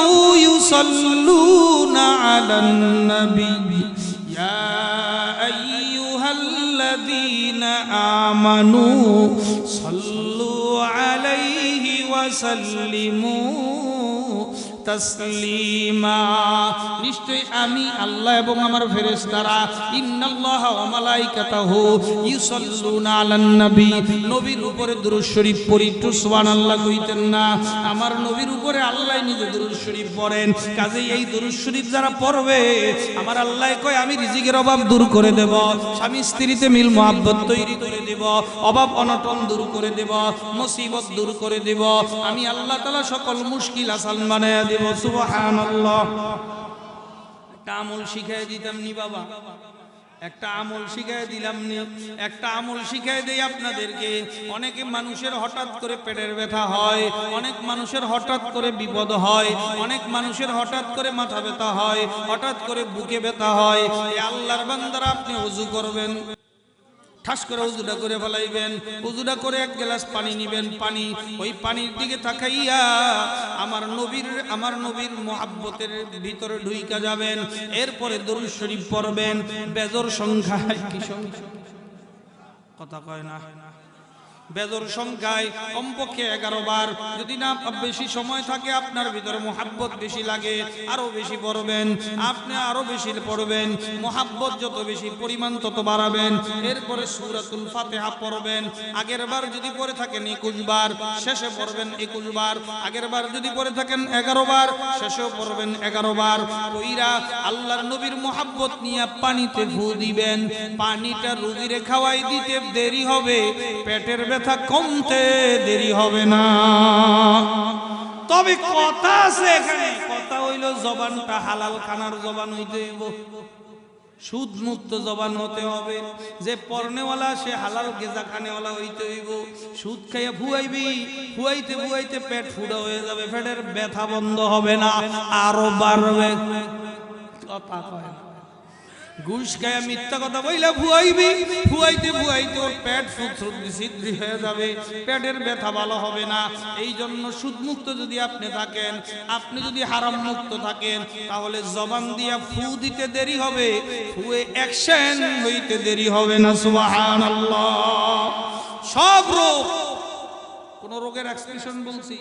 ইউসাল্লুনা আলান নবী ইয়া আইয়ুহাল্লাযীনা আমানু সাল্লু আলাইহি ওয়া সাল্লিমু তাসলিমা। নিশ্চয় আমি আল্লাহ এবং আমার ফেরেশতারা ইন্নাল্লাহা ওয়া মালাইকাতাহু ইউসাল্লুনা আলান নবী, নবীর উপরে দুরূদ শরীফ পড়ি। একটু সুবহানাল্লাহ কইতেন না? আমার নবীর উপরে আল্লাহ নিজে দুরূদ শরীফ পড়েন। কাজেই এই দুরূদ শরীফ যারা পড়বে আমার আল্লাহ কয় আমি রিজিকের অভাব দূর করে দেব, স্বামী স্ত্রীতে মিল মহব্বত তৈরি করে দেব, অভাব অনটন দূর করে দেব, মুসিবত দূর করে দেব। আমি আল্লাহ তাআলা সকল মুশকিল আসান বানায়া দেব। সুবহানাল্লাহ। একটা আমল শিখাই দিতাম নি বাবা, একটা আমল শিখাই দিলাম নি, একটা আমল শিখাই দেই আপনাদেরকে। অনেকে মানুষের হঠাৎ করে পেটের ব্যথা হয়, অনেক মানুষের হঠাৎ করে বিপদ হয়, অনেক মানুষের হঠাৎ করে মাথা ব্যথা হয়, হঠাৎ করে বুকে ব্যথা হয়। এই আল্লাহর বান্দারা আপনি ওযু করবেন, ঠাস করে উজুটা করে ফেলাইবেন, উজুটা করে এক গ্লাস পানি নিবেন, পানি ওই পানির দিকে তাকাইয়া আমার নবীর মুহাব্বতের ভিতরে ঢুইকা যাবেন। এরপরে দরুদ শরীফ পড়বেন বেজর সংখ্যায়, কি সংখ্যা কথা কয় না, বেজর সংখ্যায় কমপক্ষে 11 বার। যদি না বেশি সময় থাকে, আপনার ভিতরে মুহাব্বত বেশি লাগে, আরো বেশি পড়বেন, আপনি আরো বেশি পড়বেন। মুহাব্বত যত বেশি পরিমাণ তত বাড়াবেন। এরপরে সূরাতুল ফাতিহা পড়বেন। আগের বার যদি পড়ে থাকেন 21 বার, শেষে পড়বেন 21 বার। আগের বার যদি পড়ে থাকেন 11 বার, শেষেও পড়বেন 11 বার। কইরা আল্লাহর নবীর মুহাব্বত নিয়ে পানিতে ফু দিবেন। পানিটা রোগীরে খাওয়াই দিতে দেরি হবে, পেটের ব্যথা কমতে দেরি হবে না। তবে কথা আছে এখানে, কথা হইল জবানটা হালাল খানার জবান হইতে হইব, সুদ মুক্ত জবান হতে হবে। যে পর্নেওয়ালা সে হালাল গেজা খানেওয়ালা হইতে হইব। সুদ খাইয়া ফুয়াইবি, ফুয়াইতে ফুয়াইতে পেট ফুড়া হয়ে যাবে, পেটের ব্যথা বন্ধ হবে না, আরো বাড়বে। কথা কয় না। ঘুষ খায়া মিথ্যা কথা বইলা ফুয়াইবি, ফুয়াইতে ফুয়াইতে ওর পেট ছিদ্রি হয়ে যাবে, পেটের ব্যথা ভালো হবে না। এই জন্য সুদ মুক্ত যদি আপনি থাকেন, আপনি যদি হারাম মুক্ত থাকেন, তাহলে জবান দিয়া ফু দিতে দেরি হবে, ফুয়ে অ্যাকশন হইতে দেরি হবে না। সুবহানাল্লাহ। সব রোগ, কোন রোগের এক্সপ্রেশন বলছি,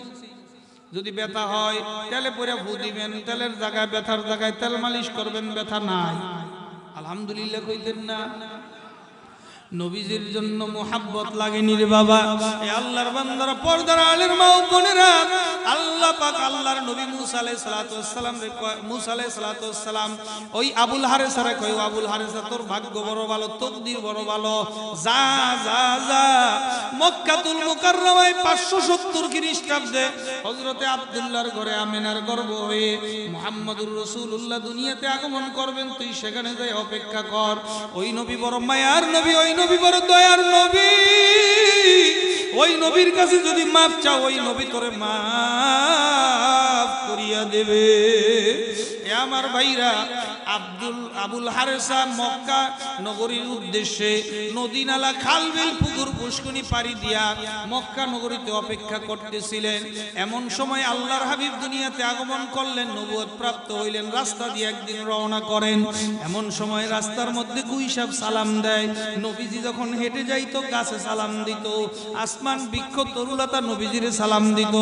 যদি ব্যথা হয় তেলে পরে ফু দিবেন, তেলের জায়গায় ব্যথার জায়গায় তেল মালিশ করবেন, ব্যথা নাই। আলহামদুলিল্লাহ কইতেন না? নবীজির জন্য মোহাব্বত লাগেনি রে বাবা। এ আল্লাহর বান্দারা, পর্দার আলের মা ও বোনেরা, আল্লাহ পাক আল্লাহর নবী মুসা আলাইহিস সালাতু ওয়াস সালাম রে, মুসা আলাইহিস সালাতু ওয়াস সালাম ওই আবুল হারেসা রে কই, আবুল হারেসা তোর ভাগ্য বড় ভালো, তকদির বড় ভালো, যা যা যা মক্কাতুল মুকাররমায় 570 খ্রিস্টাব্দে হযরতে আব্দুল্লাহর ঘরে আমিনার গর্ভ হয়ে মুহাম্মদুর রাসূলুল্লাহ দুনিয়াতে আগমন করবেন, তুই সেখানে যাই অপেক্ষা কর। ওই নবী বড় মায়ার নবী, ওই নবী বড় দয়ার নবী। ওই নবীর কাছে যদি মাফ চাও, ওই নবী তোরে মাফ করিয়া দেবে। এ আমার ভাইরা, আবুল হারেসা মক্কা নগরীর উদ্দেশ্যে নদী নালা খাল বিল পুকুর পুষ্কনি পাড়ি দিয়া মক্কা নগরীতে অপেক্ষা করতেছিলেন। এমন সময় আল্লাহর হাবিব দুনিয়াতে আগমন করলেন, নবুয়ত প্রাপ্ত হইলেন, রাস্তা দিয়ে একদিন রওনা করেন। এমন সময় রাস্তার মধ্যে গুইসাব সালাম দেয়। নবীজি যখন হেঁটে যাইতো গাছে সালাম দিত, আসমান বৃক্ষ তরুলতা নবীজিরে সালাম দিত।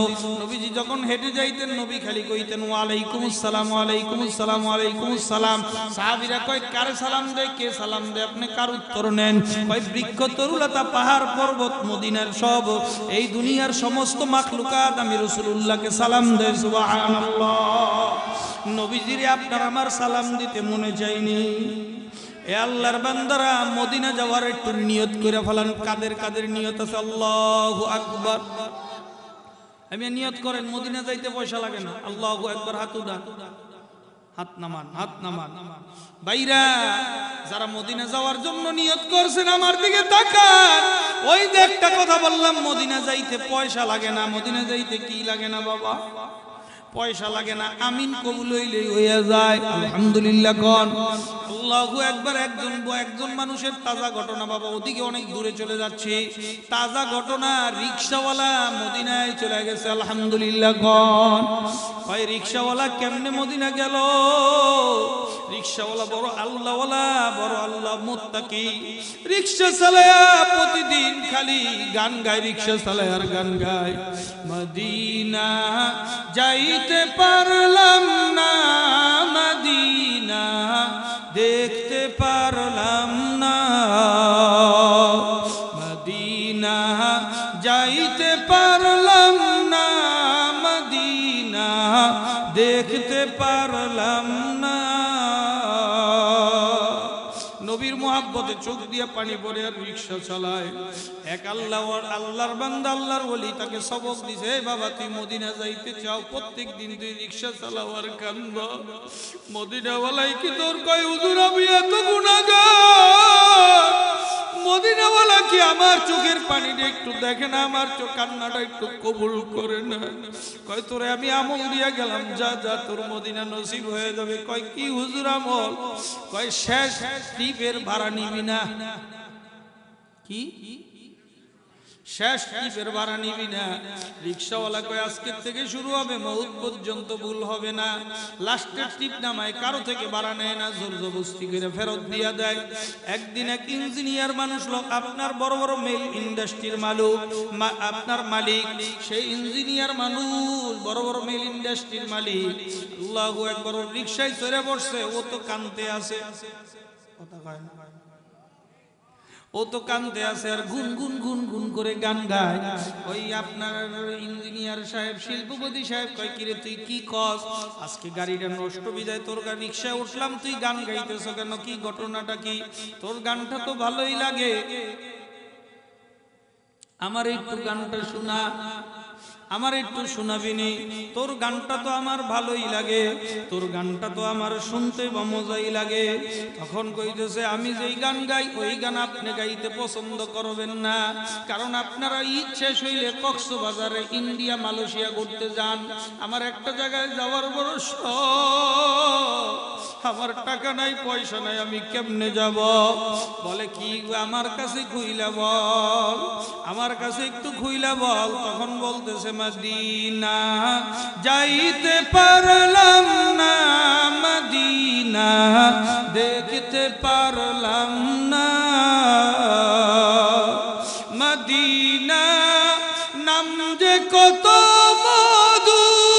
নবীজি যখন হেঁটে যাইতেন, নবী খালি কইতেন ওয়ালাইকুমুস সালাম, ওয়ালাইকুমুস সালাম, ওয়ালাইকুমুস সালাম। সাহাবীরা কয় কারে সালাম দেয়, কে সালাম দেয়, আপনি কার উত্তর নেন? কয় বৃক্ষ তরুলতা পাহাড় পর্বত মদিনার সব, এই দুনিয়ার সমস্ত মাখলুকাত আমি রাসূলুল্লাহকে সালাম দেয়। সুবহানাল্লাহ। নবীজিরে আপনার আমার সালাম দিতে মনে চাইনি। এ আল্লাহর বান্দারা, মদিনা যাওয়ার একটু নিয়ত করে ফেলান। কাদের কাদের নিয়ত আছে? আল্লাহু আকবার। আমি নিয়ত করেন, মদিনা যাইতে পয়সা লাগে না। আল্লাহু আকবার, হাত উঠান, হাত নামান, হাত নামান। ভাইরা, যারা মদিনা যাওয়ার জন্য নিয়ত করছেন আমার দিকে তাকান। ওই যে একটা কথা বললাম, মদিনা যাইতে পয়সা লাগে না। মদিনা যাইতে কি লাগে না বাবা? পয়সা লাগে না। আমিন কবুল হইলেই হইয়া যায়। আলহামদুলিল্লাহ কোন আল্লাহু আকবার। একজন মানুষের তাজা ঘটনা বাবা, ওদিকে অনেক দূরে চলে যাচ্ছে। তাজা ঘটনা, রিকশাওয়ালা মদিনায় চলে গেছে। আলহামদুলিল্লাহ কোন। ভাই রিকশাওয়ালা কেমনে মদিনা গেল? রিকশাওয়ালা বড় আল্লাহওয়ালা, বড় আল্লাহ মুত্তাকি। রিকশা চালায়া প্রতিদিন খালি গান গায়, রিকশা চালায় আর গান গায়। মদিনা যাইতে পারলাম না, মদিনা দেখতে পারলাম না, মদিনা যাইতে পারলাম না, মদিনা দেখতে পারলাম না। নবীর মুহাব্বতে চোখ দিয়ে পানি পড়ে আর রিকশা চালায়। এক আল্লাহর বান্দা, আল্লাহর ওলি তাকে সবক দিছে, বাবা তুই মদিনা যাইতে চাও, প্রত্যেক দিন তুই রিকশা চালাও আর কান্দ। মদিনাওয়ালাই কি তোর কয় হুজুর আমি এত গুনাহগার, মদিনাওয়ালা কি আমার চোখের পানিটা একটু দেখে না, আমার চোখ কান্নাটা একটু কবুল করে না? কয় তোরে আমি আমল দিয়া গেলাম, যা যা তোর মদিনা নসিব হয়ে যাবে। কয় কি হুজুর আমল? কয় শেষ ট্রিপের ভাড়া নিবি না। কি শেষ ট্রিপের ভাড়া নিবি না? রিকশাওয়ালা কয় আজকের থেকে শুরু হবে, মউত পর্যন্ত ভুল হবে না। লাস্টের ট্রিপ নামায় কারো থেকে ভাড়া নেয় না, জোর জবরদস্তি করে ফেরত দিয়া দেয়। একদিন এক ইঞ্জিনিয়ার মানুষ লোক, আপনার বড় বড় মেল ইন্ডাস্ট্রির মালিক, আপনার মালিক, সেই ইঞ্জিনিয়ার মানুষ বড় বড় মেল ইন্ডাস্ট্রির মালিক, আল্লাহু আকবার, রিকশায় চড়ে বসছে, ও তো কানতে আছে, কথা কয় না, ও তো কান্দে আছে আর গুন গুন গুন গুন করে গান গায়। ওই আপনার ইঞ্জিনিয়ার সাহেব, শিল্পপতি সাহেব কয় কিরে তুই কি কস? আজকে গাড়িটা নষ্ট বিদায় তোর রিকশায় উঠলাম, তুই গান গাইতেছ কেন? কি ঘটনাটা কি? তোর গানটা তো ভালোই লাগে, আমার একটু গানটা শোনা, আমার একটু শোনাবিনি? তোর গানটা তো আমার ভালোই লাগে, তোর গানটা তো আমার শুনতে মজাই লাগে। তখন কইতেছে আমি যেই গান গাই ওই গান আপনি গাইতে পছন্দ করবেন না, কারণ আপনারা ঈদ শেষ হইলে কক্সবাজারে ইন্ডিয়া মালয়েশিয়া ঘুরতে যান, আমার একটা জায়গায় যাওয়ার বড় শখ, আমার টাকা নাই পয়সা নাই, আমি কেমনে যাব? বলে কি আমার কাছে খুইলা বল, আমার কাছে একটু খুইলা বল। তখন বলতেছে মদিনা যাইতে পারলাম না, মদিনা দেখতে পারলাম না, মদিনা নাম যে কত মধুর,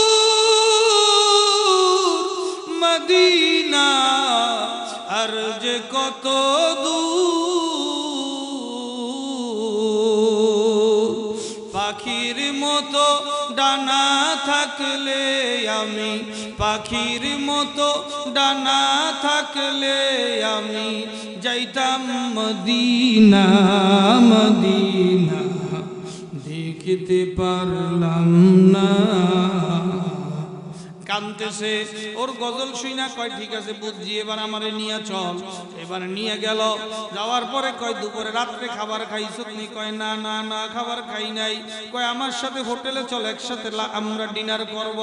মদিনা আর যে কত দূর, পাখির মতো ডানা থাকলে আমি, পাখির মতো ডানা থাকলে আমি যাইতাম মদিনা, মদিনা দেখতে পারলাম না। কানতেছে, ওর গজল শুইনা কয় ঠিক আছে বুঝছি, এবার আমারে নিয়ে চল। এবার নিয়ে গেল, যাওয়ার পরে কয় দুপুরে রাত্রে খাবার খাইছ নি? কয় না না না খাবার খাই নাই। কয় আমার সাথে হোটেলে চল, একসাথে আমরা ডিনার করব।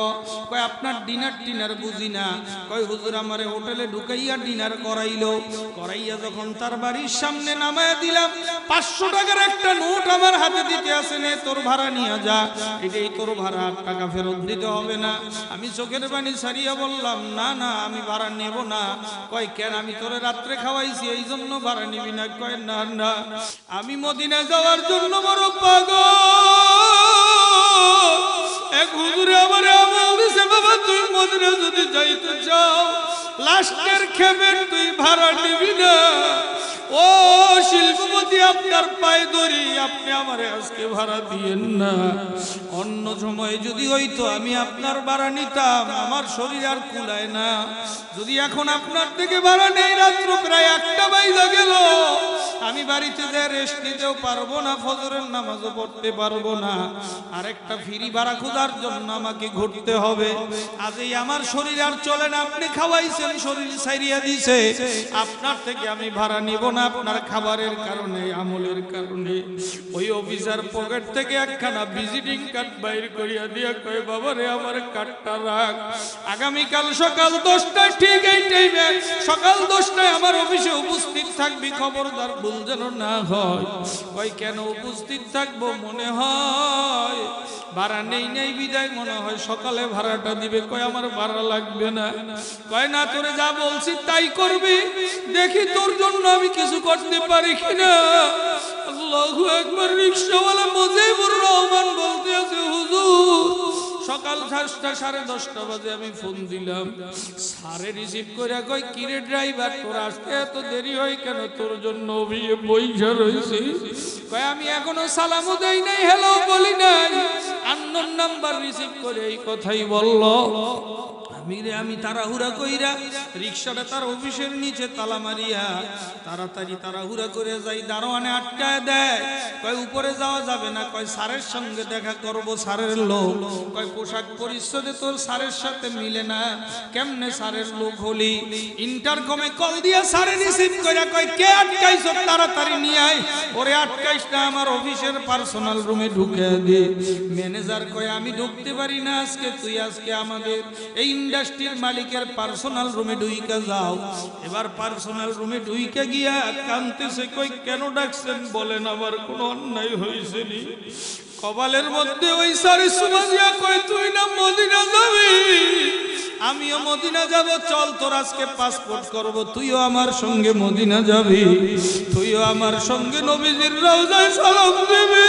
কয় আপনার ডিনার বুঝি না। কয় হুজুর আমারে হোটেলে ঢুকাইয়া ডিনার করাইলো, করাইয়া যখন তার বাড়ির সামনে নামায়া দিলাম, 500 টাকার একটা নোট আমার হাতে দিতে আছে, নে তোর ভাড়া নিয়ে যা, এটাই তোর ভাড়া, টাকা ফেরত দিতে হবে না। আমি চোখের পানি ছাড়িয়া বললাম না না আমি ভাড়া নেব না। কয় কেন? আমি তোরে রাত্রে খাওয়াইছি এই জন্য ভাড়া নিবি না? কয় না না আমি মদিনা যাওয়ার জন্য বড় পাগল। এক হুজুরে আমারে আমল দিছে, বাবা তুই মদিনা যদি যাইতে চাও লাস্টের খেপের তুই ভাড়া নিবি না। ও শিল্পপতি আপনার পায়ে ধরি, আপনি আমারে আজকে ভাড়া দিয়েন না। অন্য সময় যদি হইতো আমি আপনার ভাড়া নিতাম, আমার শরীর আর কুলায় না। যদি এখন আপনার থেকে ভাড়া নেই, রাত্র প্রায় 1টা বাজে গেল, আমি বাড়িতে যে রেস্ট নিতেও পারবো না, ফজরের নামাজও পড়তে পারবো না, আরেকটা ফ্রি ভাড়া খোঁজার জন্য আমাকে ঘুরতে হবে। আজই আমার শরীর আর চলে না, আপনি খাওয়াইছেন, শরীর ছাইরিয়া দিছে, আপনার থেকে আমি ভাড়া নিব না। আপনার খাবারের কারণে, আমলের কারণে। ওই অফিসার পকেট থেকে একখানা ভিজিটিং কার্ড বাইর করিয়া দিয়া কয় বাবা রে আমার কার্ডটা রাখ, আগামীকাল সকাল 10টায় ঠিক এই টাইমে, সকাল 10টায় আমার অফিসে উপস্থিত থাকবি, খবরদার ভুল যেন না হয়। কয় কেন উপস্থিত থাকবো? মনে হয় ভাড়া নেই নেই বিদায় মনে হয় সকালে ভাড়াটা দিবে। কয় আমার ভাড়া লাগবে না। কয় না তোরে যা বলছি তাই করবি, দেখি তোর জন্য আমি কিছু করতে পারি কিনা। আল্লাহু আকবার। রিকশাওয়ালা মুজিবুর রহমান বলতে আছে হুজুর সকাল 10:30 বাজে আমি ফোন দিলাম, সারে রিসিভ করে কয় কিরে ড্রাইভার তোর আসতে এত দেরি হয় কেন? তোর জন্য বইসা রয়েছে। কয় আমি এখনো সালামও দেই নাই, হ্যালো বলি নাই, আননোন নাম্বার রিসিভ করে এই কথাই বলল। আমি তাড়াহুড়া কইরা রিকশাটা তার অফিসের নিচে তালা মারিয়া তাড়াতাড়ি তাড়াহুড়া করে যাই। দারোয়ানে আটকায় দেয়, কয় উপরে যাওয়া যাবে না, কয় স্যারের সঙ্গে দেখা করব। স্যারের লোক, কয় পোশাক পরিচ্ছদে তোর স্যারের সাথে মিলে না, কেমনে স্যারের লোক হলি? ইন্টারকমে কল দিয়া স্যারে রিসিভ কইরা কয় কে আটকাইছ, তাড়াতাড়ি নিয়ে আয়। ওরে আটকাইছ না, আমার অফিসের পার্সোনাল রুমে ঢুকে দে। ম্যানেজার কয় আমি ঢুকতে পারি না আজকে, তুই আজকে আমাদের এই ইন্ডাস্ট্রির মালিকের পার্সোনাল রুমে ঢুইকা যাও। এবার পার্সোনাল রুমে ঢুইকা গিয়া কাঁদতেছে, কই কেন ডাকছেন বলেন, আমার কোনো অন্যায় হয়েছে নি? কপালের মধ্যে ওই সারি সুমাজিয়া কয় তুই না মদিনা যাবি, আমিও মদিনা যাব, চল তোর আজকে পাসপোর্ট করব, তুইও আমার সঙ্গে মদিনা যাবি, তুইও আমার সঙ্গে নবীজির রওজায় সালাম দিবি।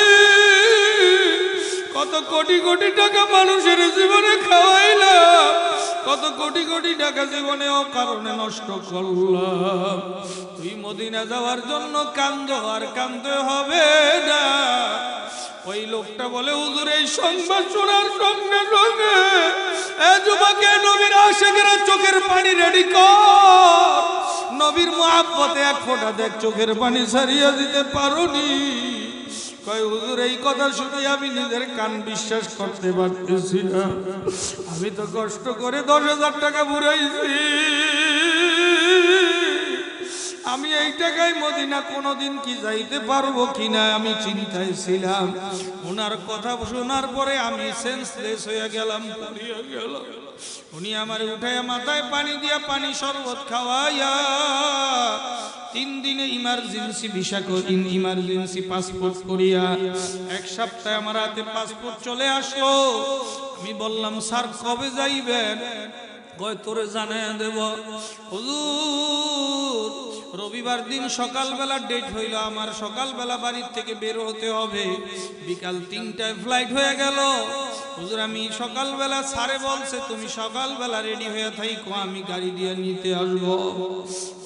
কত কোটি কোটি টাকা মানুষের জীবনে খাওয়াইলাম, কত কোটি কোটি টাকা জীবনে ও কারণে নষ্ট করলাম। তুই মদিনা যাওয়ার জন্য কান্দো, আর কান্দতে হবে না। ওই লোকটা বলে হুজুর এই সংবাদ শোনার সঙ্গে সঙ্গে যুবকে নবীর আশিকেরা চোখের পানি রেডি কর, নবীর মুহাব্বতে এক ফোঁটা দেখ চোখের পানি ছাড়িয়ে দিতে পারোনি। কয় হুজুর এই কথা শুনে আমি নিজের কান বিশ্বাস করতে পারতেছি না, আমি তো কষ্ট করে 10,000 টাকা বুড়াইছি, আমি এই টাকায় মদিনা কোনোদিন কি যাইতে পারবো কিনা আমি চিন্তায় ছিলাম। ওনার কথা শোনার পরে আমি সেন্সলেস হয়ে গেলাম, পড়িয়া গেলাম। উনি আমার উঠাইয়া মাথায় পানি দিয়া পানি শরবত খাওয়াইয়া 3 দিনে ইমার্জেন্সি ভিসা করিন, ইমার্জেন্সি পাসপোর্ট করিয়া 1 সপ্তাহে আমার হাতে পাসপোর্ট চলে আসলো। আমি বললাম স্যার কবে যাইবেন? কয় তোরে জানাই দেব। হুজুর রবিবার দিন সকালবেলা ডেট হইল, আমার সকালবেলা বাড়ির থেকে বের হতে হবে, বিকাল 3টায় ফ্লাইট হয়ে গেল। হুজুর আমি সকালবেলা স্যারে বলছে তুমি সকালবেলা রেডি হয়ে থাইকো, আমি গাড়ি দিয়ে নিতে আসবো।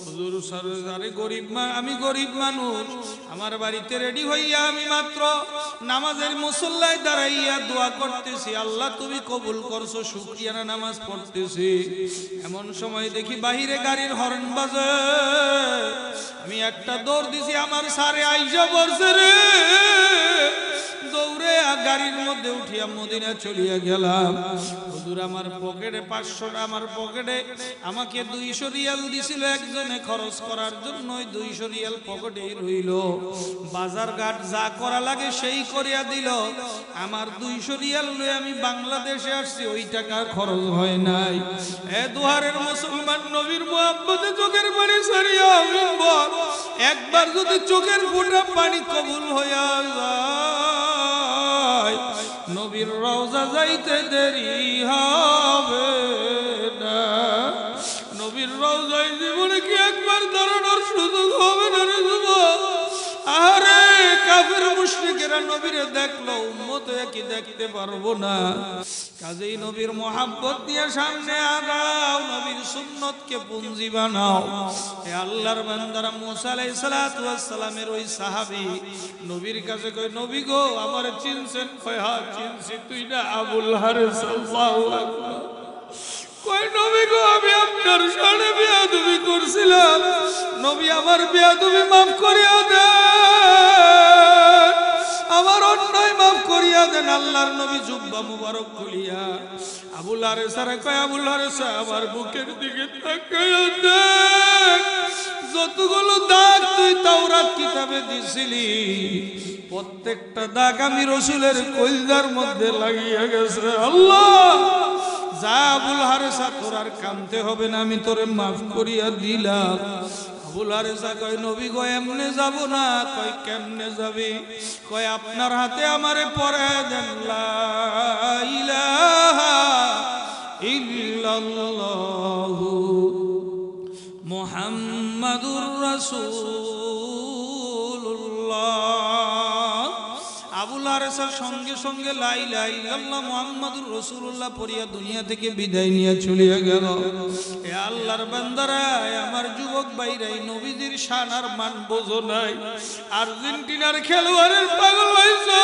হুজুর স্যার আরে আমি গরিব মানুষ, আমার বাড়িতে রেডি হইয়া আমি মাত্র নামাজের মুসল্লায় দাঁড়াইয়া দোয়া করতেছি, আল্লাহ তুমি কবুল করছো, শুকরিয়ানা নামাজ পড়তেছি। এমন সময় দেখি বাহিরে গাড়ির হর্ন বাজে, আমি একটা দৌড় দিছি, আমার স্যারে আইসা বলছে রে, দৌড়ে গাড়ির মধ্যে উঠিয়া মদিনা চলিয়া গেলাম। হুজুর আমার পকেটে 500 আমার পকেটে আমাকে 200 রিয়াল দিছিল একজনে খরচ করার জন্য, 200 রিয়াল পকেটে রইল। বাজার ঘাট যা করা লাগে সেই করিয়া দিল। আমার 200 রিয়াল লয়ে আমি বাংলাদেশে আসছি, ওই টাকা খরচ হয় নাই। এ দুহারের মুসলমান নবীর মুহাব্বতে চোখের পানি ছাড়িয়া আমিন বল। একবার যদি চোখের ফোঁটা পানি কবুল হইয়া যায়, নবীর রওজা যাইতে দেরি হবে না। নবীর রওজায় জীবনে কি একবার দাঁড়ানোর সুযোগ হবে না রে যুবক? আরে কাফের মুশরিকেরা নবীরে দেখলো, উম্মত কি দেখতে পারবো না? কাজেই নবীর মোহাব্বত দিয়ে সামনে আগাও, নবীর সুন্নতকে পুঞ্জি বানাও। হে আল্লাহর বান্দারা, মুসা আলাইহিস সালাতু ওয়াস সালামের ওই সাহাবী নবীর কাছে কই নবী গো আমারে চিনছেন? কয় হ্যাঁ চিনছি, তুই না আবুল হারিস? আল্লাহু আকবার। কই নবী গো আমি আপনার সাথে বিয়াদবি করছিলাম, নবী আমার বিয়াদবি maaf করিয়া দেন, আমার অন্যায় maaf করিয়া দেন। আল্লাহর নবী জুব্বা মুবারক খুলিয়া আবুল হারিসারে কয় আবুল হারিসা আমার বুকের দিকে তাকায়া দেখ, যতগুলো দাগ তুই তাওরাত কিতাবে দিছিলি প্রত্যেকটা দাগ আমি রাসূলের কলিজার মধ্যে লাগিয়া গেছে। আল্লাহ যা আবুল হারিসা তোর আর কাঁদতে হবে না, আমি তোরে maaf করিয়া দিলাম। আবুল হারিসা কয় নবী গো এমনে যাব না। কয় কেমনে যাবি? কয় আপনার হাতে আমারে পরায় দেন লা ইলাহা ইল্লাল্লাহু মুহাম্মাদুর রাসূলুল্লাহ। আবুল হারিসার সঙ্গে সঙ্গে লা ইলাহা ইল্লাল্লাহ মুহাম্মাদুর রাসূলুল্লাহ পড়িয়া দুনিয়া থেকে বিদায় নিয়ে চলিয়া গেল। হে আল্লাহর বান্দারা, আমার যুবক যুবক ভাইরাই নবীজির শান আর মান বোঝো নাই। আর্জেন্টিনার খেলোয়াড়ের পাগল হইছো,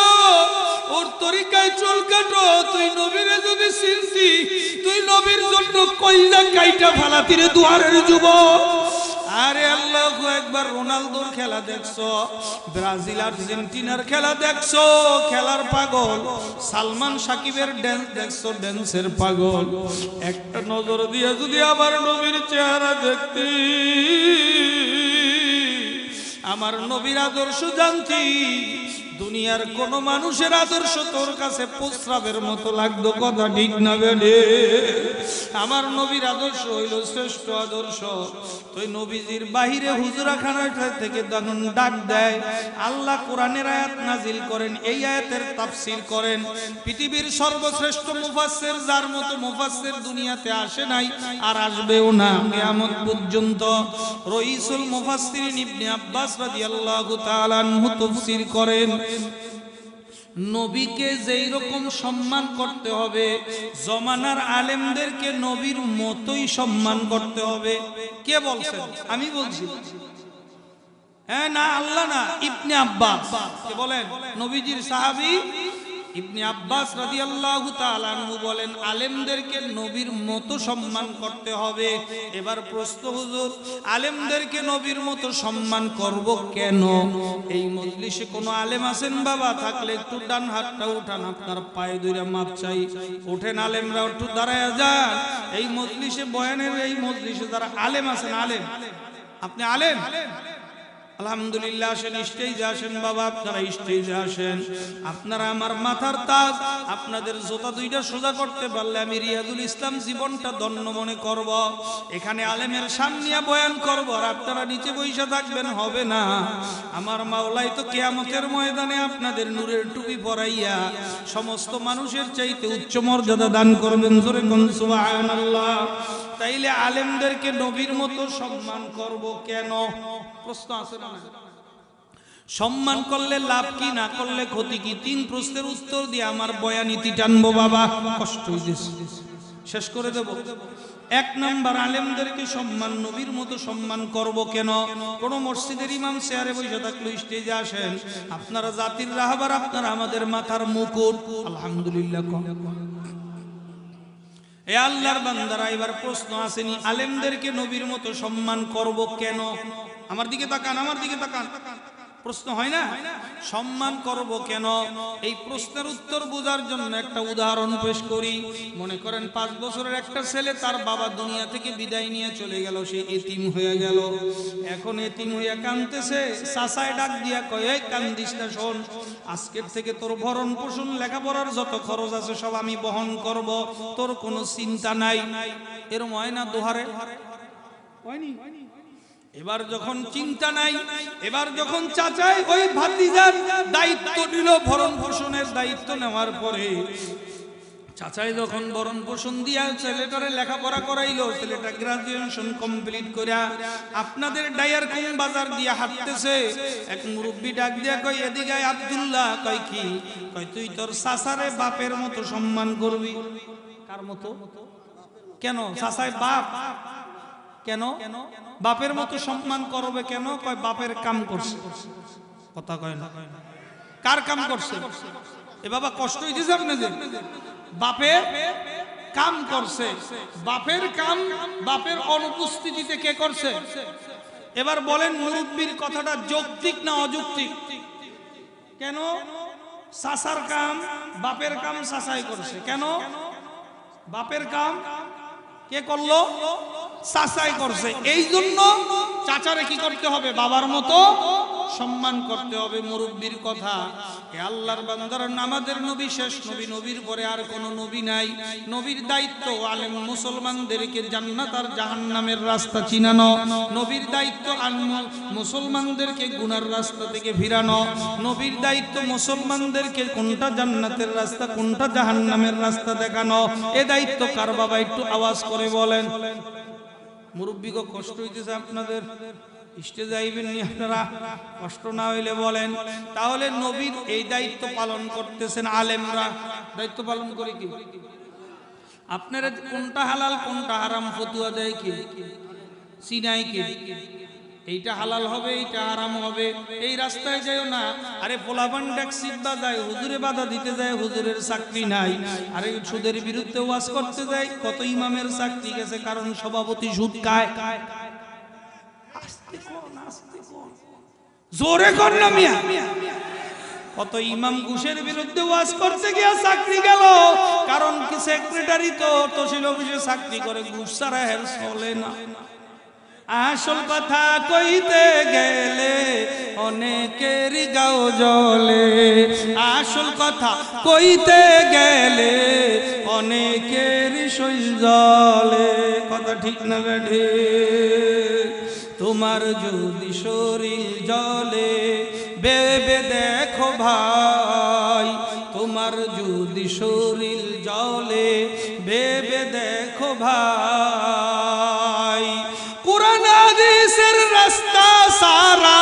ওর তরিকায় চুল কাটো। তুই নবীরে যদি চিনতি, তুই নবীর জন্য কইলা কাইটা ফালাতি রে দুয়ারের যুবক। আরে আল্লাহু আকবার, রোনালদোর খেলা দেখছো, ব্রাজিল আর্জেন্টিনার খেলা দেখছো, খেলার পাগল। সালমান সাকিবের ড্যান্স দেখছো, ড্যান্সের পাগল। একটা নজর দিয়ে যদি আমার নবীর চেহারা দেখতি, আমার নবীর আদর্শ জানতি, দুনিয়ার কোন মানুষের আদর্শ তোর কাছে প্রস্রাবের মতো লাগতো। কথা ঠিক না বেড়ে? আমার নবীর আদর্শ হইল শ্রেষ্ঠ আদর্শ। তুই নবীজির বাহিরে হুজরাখানা থেকে ডাক দেয়, আল্লাহ কোরআনের আয়াত নাজিল করেন, এই আয়াতের তাফসীর করেন। পৃথিবীর সর্বশ্রেষ্ঠ মুফাসসির, যার মতো মুফাসসির দুনিয়াতে আসে নাই আর আসবেও না কিয়ামত পর্যন্ত। রইসুল মুফাসসিরিন ইবনে আব্বাস রাদিয়াল্লাহু তাআলা আনহু তাফসীর করেন, নবীকে যেই রকম সম্মান করতে হবে, জমানার আলেমদেরকে নবীর মতোই সম্মান করতে হবে। কে বলছেন? আমি বলছি। হ্যাঁ, না আল্লাহ না, ইবনে আব্বাস। কে বলেন? নবীজির সাহাবী ইবনে আব্বাস রাদিয়াল্লাহু তাআলা আনহু বলেন, আলেমদেরকে নবীর মতো সম্মান করতে হবে। এবার প্রশ্ন, হুজুর আলেমদেরকে নবীর মতো সম্মান করব কেন? এই মজলিসে কোনো আলেম আছেন বাবা? থাকলে একটু ডান হাতটা উঠান, আপনার পায়ে ধরে মাপ চাই। ওঠেন আলেমরা, একটু দাঁড়ায়া যান। এই মজলিসে, বয়ানের এই মজলিসে যারা আলেম আছেন, আলেম, আপনি আলেম আলহামদুলিল্লাহ, আসেন স্টেজে আসেন বাবা, আপনারা স্টেজে আসেন। আপনারা আমার মাথার তাজ, আপনাদের জোতা দুইটা সোজা করতে পারলে আমি রিয়াজুল ইসলাম জীবনটা ধন্য মনে করব। এখানে আলেমের সামনে বয়ান করব আর আপনারা নিচে বসে থাকবেন, হবে না। আমার মাওলাই তো কিয়ামতের ময়দানে আপনাদের নূরের টুপি পরাইয়া সমস্ত মানুষের চাইতে উচ্চ মর্যাদা দান করবেন। জোরে কোন সুবহানাল্লাহ। তাইলে আলেমদেরকে নবীর মতো সম্মান করব কেন? প্রশ্ন আছে না? সম্মান করলে লাভ কি, না করলে ক্ষতি কি? 3 প্রশ্নের উত্তর দিয়ে আমার বয়ানীতি টানবো বাবা, কষ্ট হইছে, শেষ করে দেব। 1 নাম্বার, আলেমদেরকে সম্মান, নবীর মতো সম্মান করব কেন? কোন মসজিদের ইমাম চেয়ারে বসে থাকলে স্টেজে আসেন, আপনারা জাতির রাহবার, আপনারা আমাদের মাথার মুকুট। আলহামদুলিল্লাহ। এ আল্লাহর বান্দারা, এবার প্রশ্ন আসেনি, আলেমদেরকে নবীর মতো সম্মান করব কেন? আমার দিকে তাকান, আমার দিকে তাকান। প্রশ্ন হয় না? সম্মান করব কেন? এই প্রশ্নের উত্তর বোঝার জন্য একটা উদাহরণ পেশ করি। মনে করেন 5 বছরের একটা ছেলে, তার বাবা দুনিয়া থেকে বিদায় নিয়ে চলে গেল, সে এতিম হয়ে গেল। এখন এতিম হইয়া কাঁদতেছে, চাচায় ডাক দিয়া কয়, এই কান্দিস না, শোন, আজকের থেকে তোর ভরণ পোষণ, লেখাপড়ার যত খরচ আছে সব আমি বহন করব, তোর কোনো চিন্তা নাই। এর ময়না দোহারে হয়নি? এবার যখন চিন্তা নাই, এবার যখন চাচাই ওই ভাতিজার দায়িত্ব নিল, ভরণ পোষণের দায়িত্ব নেওয়ার পরে চাচাই যখন ভরণ পোষণ দিয়া ছেলেটারে লেখাপড়া করাইলো, ছেলেটা গ্রাজুয়েশন কমপ্লিট করিয়া আপনাদের ডায়ার কোন বাজার দিয়া হাঁটতেছে, এক মুরব্বি ডাক দিয়া কয়, এদিকে আব্দুল্লাহ। কয় কি? কয় তুই তোর চাচারে বাপের মতো সম্মান করবি। কার মতো? কেন? চাচাই বাপ, কেন বাপের মতো সম্মান করবে কেন? কয় বাপের কাম করছে। কথা কয় না? কার কাম করছে? এ বাবা কষ্ট হইতেছে আপনাদের? বাপের কাম করছে। বাপের কাম বাপের অনুপস্থিতিতে কে করছে? এবার বলেন, মুরব্বির কথাটা যৌক্তিক না অযৌক্তিক? কেন? চাচার কাম, বাপের কাম চাচাই করছে। কেন? বাপের কাম কে করলো? চাচাই করছে। এই জন্য চাচারে কি করতে হবে? বাবার মতো সম্মান করতে হবে। মুরব্বির কথা। এ আল্লাহর বান্দারা, আমাদের নবী শেষ নবী, নবীর পরে আর কোনো নবী নাই। নবীর দায়িত্ব আলেম মুসলমানদেরকে জান্নাত আর জাহান্নামের রাস্তা চিনানো। নবীর দায়িত্ব মুসলমানদেরকে গুনার রাস্তা থেকে ফিরানো। নবীর দায়িত্ব মুসলমানদেরকে কোনটা জান্নাতের রাস্তা, কোনটা জাহান্নামের রাস্তা দেখানো। এ দায়িত্ব কার বাবা? একটু আওয়াজ করে বলেন। মুরব্বিকে কষ্ট হইতেছে আপনাদের? স্টেজে আইবেন নি আপনারা? কষ্ট না হইলে বলেন। তাহলে নবীর এই দায়িত্ব পালন করতেছেন আলেমরা। দায়িত্ব পালন করে কি? আপনারা কোনটা হালাল কোনটা হারাম ফতুয়া দেয় কি? সিনাইকে এইটা হালাল হবে এইটা হারাম হবে, এই রাস্তায় যাও না। আরে পোলাপান ট্যাক্সির বাজায় হুজুরে বাধা দিতে যায়, হুজুরের চাকরি নাই। আরে সুদের বিরুদ্ধে ওয়াজ করতে যায়, কত ইমামের চাকরি গেছে, কারণ সভাপতি সুদ খায়। জোরে কর না মিয়া। কত ইমাম ঘুষের বিরুদ্ধে ওয়াজ করতে গিয়া চাকরি গেল, কারণ কি সেক্রেটারি তো তহসিল অফিসে চাকরি করে, ঘুষ ছাড়া হের চলে না। আসল কথা কইতে গেলে অনেকের গাও জ্বলে, আসল কথা কইতে গেলে অনেকের শরীর জ্বলে। কথা ঠিক না বেঠে? তোমার যদি শরীর জ্বলে ভেবে দেখো ভাই, তোমার যদি শরীর জ্বলে ভেবে দেখো ভাই। কুরআন হাদিসের রাস্তা সারা,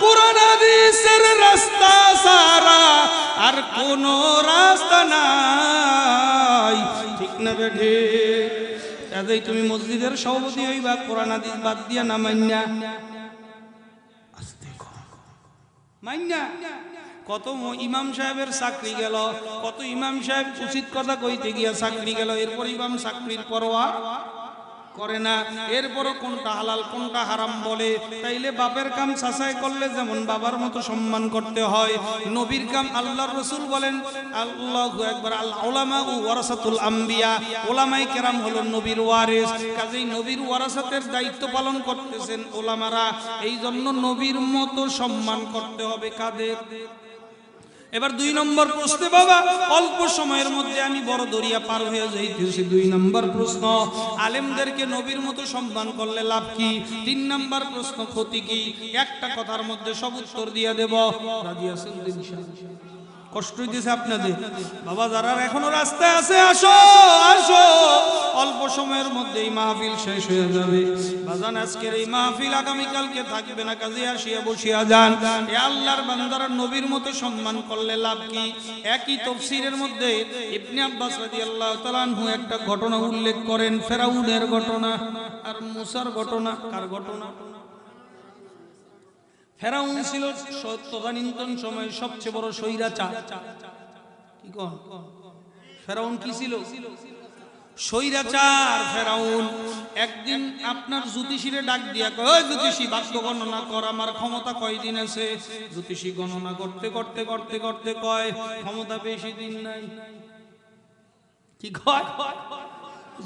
কুরআন হাদিসের রাস্তা সারা, আর কোন রাস্তা নাই। ঠিক না বেঠে? তাই তুমি মসজিদের সভাপতি হইবা কোরআন হাদিস বাদ দিয়া না মাইন্না? মাইন্না কত ইমাম সাহেবের চাকরি গেল, কত ইমাম সাহেব উচিত কথা কইতে গিয়া চাকরি গেল, এরপর ইমাম চাকরির পরোয়া করে না। এরপরও কোনটা হালাল কোনটা হারাম বলে। তাইলে বাপের কাম চাচাই করলে যেমন বাবার মতো সম্মান করতে হয়, নবীর কাম আল্লাহর রাসূল বলেন আল্লাহু আকবার, আল উলামা ওয়ারাসাতুল আম্বিয়া, উলামায়ে কেরাম হলো নবীর ওয়ারিস। কাজেই নবীর ওয়ারাসাতের দায়িত্ব পালন করতেছেন উলামারা, এই জন্য নবীর মতো সম্মান করতে হবে কাদের? এবার 2 নম্বর প্রশ্নে বাবা, অল্প সময়ের মধ্যে আমি বড় দরিয়া পার হয়ে যাইতেছি। 2 নম্বর প্রশ্ন, আলেমদেরকে নবীর মতো সম্মান করলে লাভ কি? 3 নম্বর প্রশ্ন, ক্ষতি কি? একটা কথার মধ্যে সব উত্তর দিয়ে দেব। রাজি আছেন? কষ্ট হইতেছে আপনাদের বাবা? যারা এখনো রাস্তায় আছে আসো আসো, অল্প সময়ের মধ্যে এই মাহফিল শেষ হয়ে যাবে। বাজান আজকের এই মাহফিল আগামীকালকে থাকবে না, কাজে আসিয়া বসিয়া যান। এ আল্লাহর বান্দারা নবীর মতো সম্মান করলে লাভ কি? একই তাফসীরের মধ্যে ইবনে আব্বাস রাদিয়াল্লাহু তাআলা আনহু একটা ঘটনা উল্লেখ করেন, ফেরাউনের ঘটনা আর মুসার ঘটনা। কার ঘটনা? ফেরাউন ছিল তদানীন্তন সময় সবচেয়ে বড় স্বৈরাচার। কি কন? ফেরাউন কি ছিল? স্বৈরাচার ফেরাউন। একদিন আপনার জ্যোতিষীরে ডাক দিয়া কয়, ওই জ্যোতিষী বাক্য গণনা কর, আমার ক্ষমতা কয়দিন আছে? জ্যোতিষী গণনা করতে করতে করতে করতে কয়, ক্ষমতা বেশি দিন নাই। কি কয়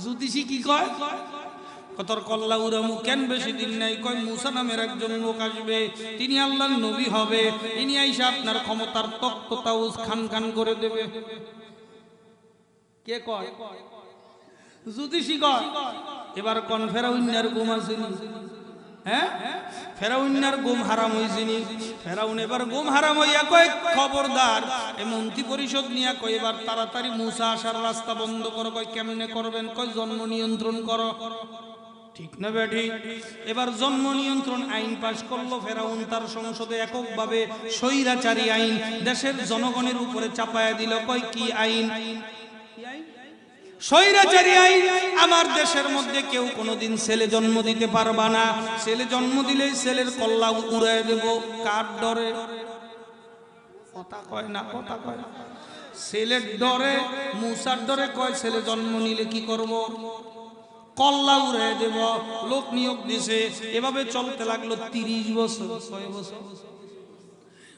জ্যোতিষী? কি কয়? কতর কল্লা উড়ামু, কেন বেশি দিন নাই? কয় মুসা নামের একজন লোক আসবে, তিনি আল্লাহর নবী হবে, ইনি আইসা আপনার ক্ষমতার তক্ত তাউজ খান খান করে দেবে। কে কয়? জ্যোতিষী কয়। এবার কোন ফেরাউন্নার ঘুম আসেনি? হ্যাঁ, ফেরাউন্নার ঘুম হারাম হইছেনি। ফেরাউন এবার ঘুম হারাম হইয়া কয়, খবরদার, এই মন্ত্রী পরিষদ নিয়া কয় এবার তাড়াতাড়ি মুসা আসার রাস্তা বন্ধ করো। কয় কেমনে করবেন? কয় জন্ম নিয়ন্ত্রণ করো। ঠিক না বেঠি? এবার জন্ম নিয়ন্ত্রণ আইন পাশ করলো ফেরাউন তার সংসদে, এককভাবে স্বৈরাচারী আইন দেশের জনগণের উপরে চাপায়া দিল। কয় কি আইন? স্বৈরাচারী আইন। আমার দেশের মধ্যে কেউ কোনোদিন ছেলে জন্ম দিতে পারবা না, ছেলে জন্ম দিলেই ছেলের কল্লা উড়ায় দেব। কার ডরে? কথা কয় না, কথা কয় না। ছেলের ডরে, মুসার ডরে কয় ছেলে জন্ম নিলে কি করব? কল্লা উড়ায় দেব। লোক নিয়োগ দিছে, এভাবে চলতে লাগলো 30 বছর। 6 বছর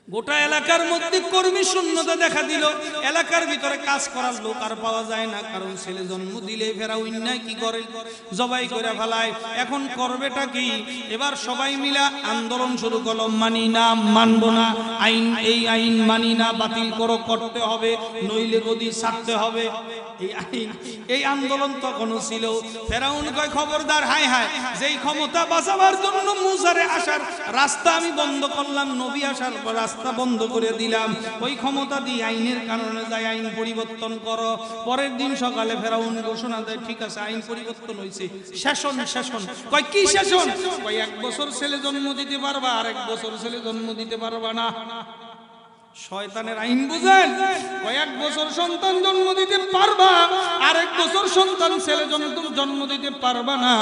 গোটা এলাকার মধ্যে কর্মী শূন্যতা দেখা দিল। এলাকার ভিতরে কাজ করার লোক আর পাওয়া যায় না, কারণ ছেলে জন্ম দিলে ফেরাউন নাই কি করে? জবাই করে ফেলায়। এখন করবেটা কি? এবার সবাই মিলা আন্দোলন শুরু করলো, মানি না, মানবো না, আইন, এই আইন মানি না, বাতিল করো, করতে হবে, নইলে গদি ছাড়তে হবে। এই আইন, এই আন্দোলন তখনও ছিল। ফেরাউন কয় খবরদার, হায় হায়, যেই ক্ষমতা বাঁচাবার জন্য মুসারে আসার রাস্তা আমি বন্ধ করলাম, নবী আসার রাস্তা বন্ধ করে দিলাম, ওই ক্ষমতা দিয়ে আইনের কারণে যাই আইন পরিবর্তন করো। পরের দিন সকালে ফেরাউন ঘোষণা দেয়, ঠিক আছে আইন পরিবর্তন হয়েছে, শাসন শাসন। কয় কি শাসন? কয় 1 বছর ছেলে জন্ম দিতে পারবা, আর 1 বছর ছেলে জন্ম দিতে পারবা না। শয়তানের আইন বুঝেন, কয়েক বছর সন্তান জন্ম দিতে পারবা, আরেক বছর সন্তান ছেলে জন্ম দিতে পারবা না।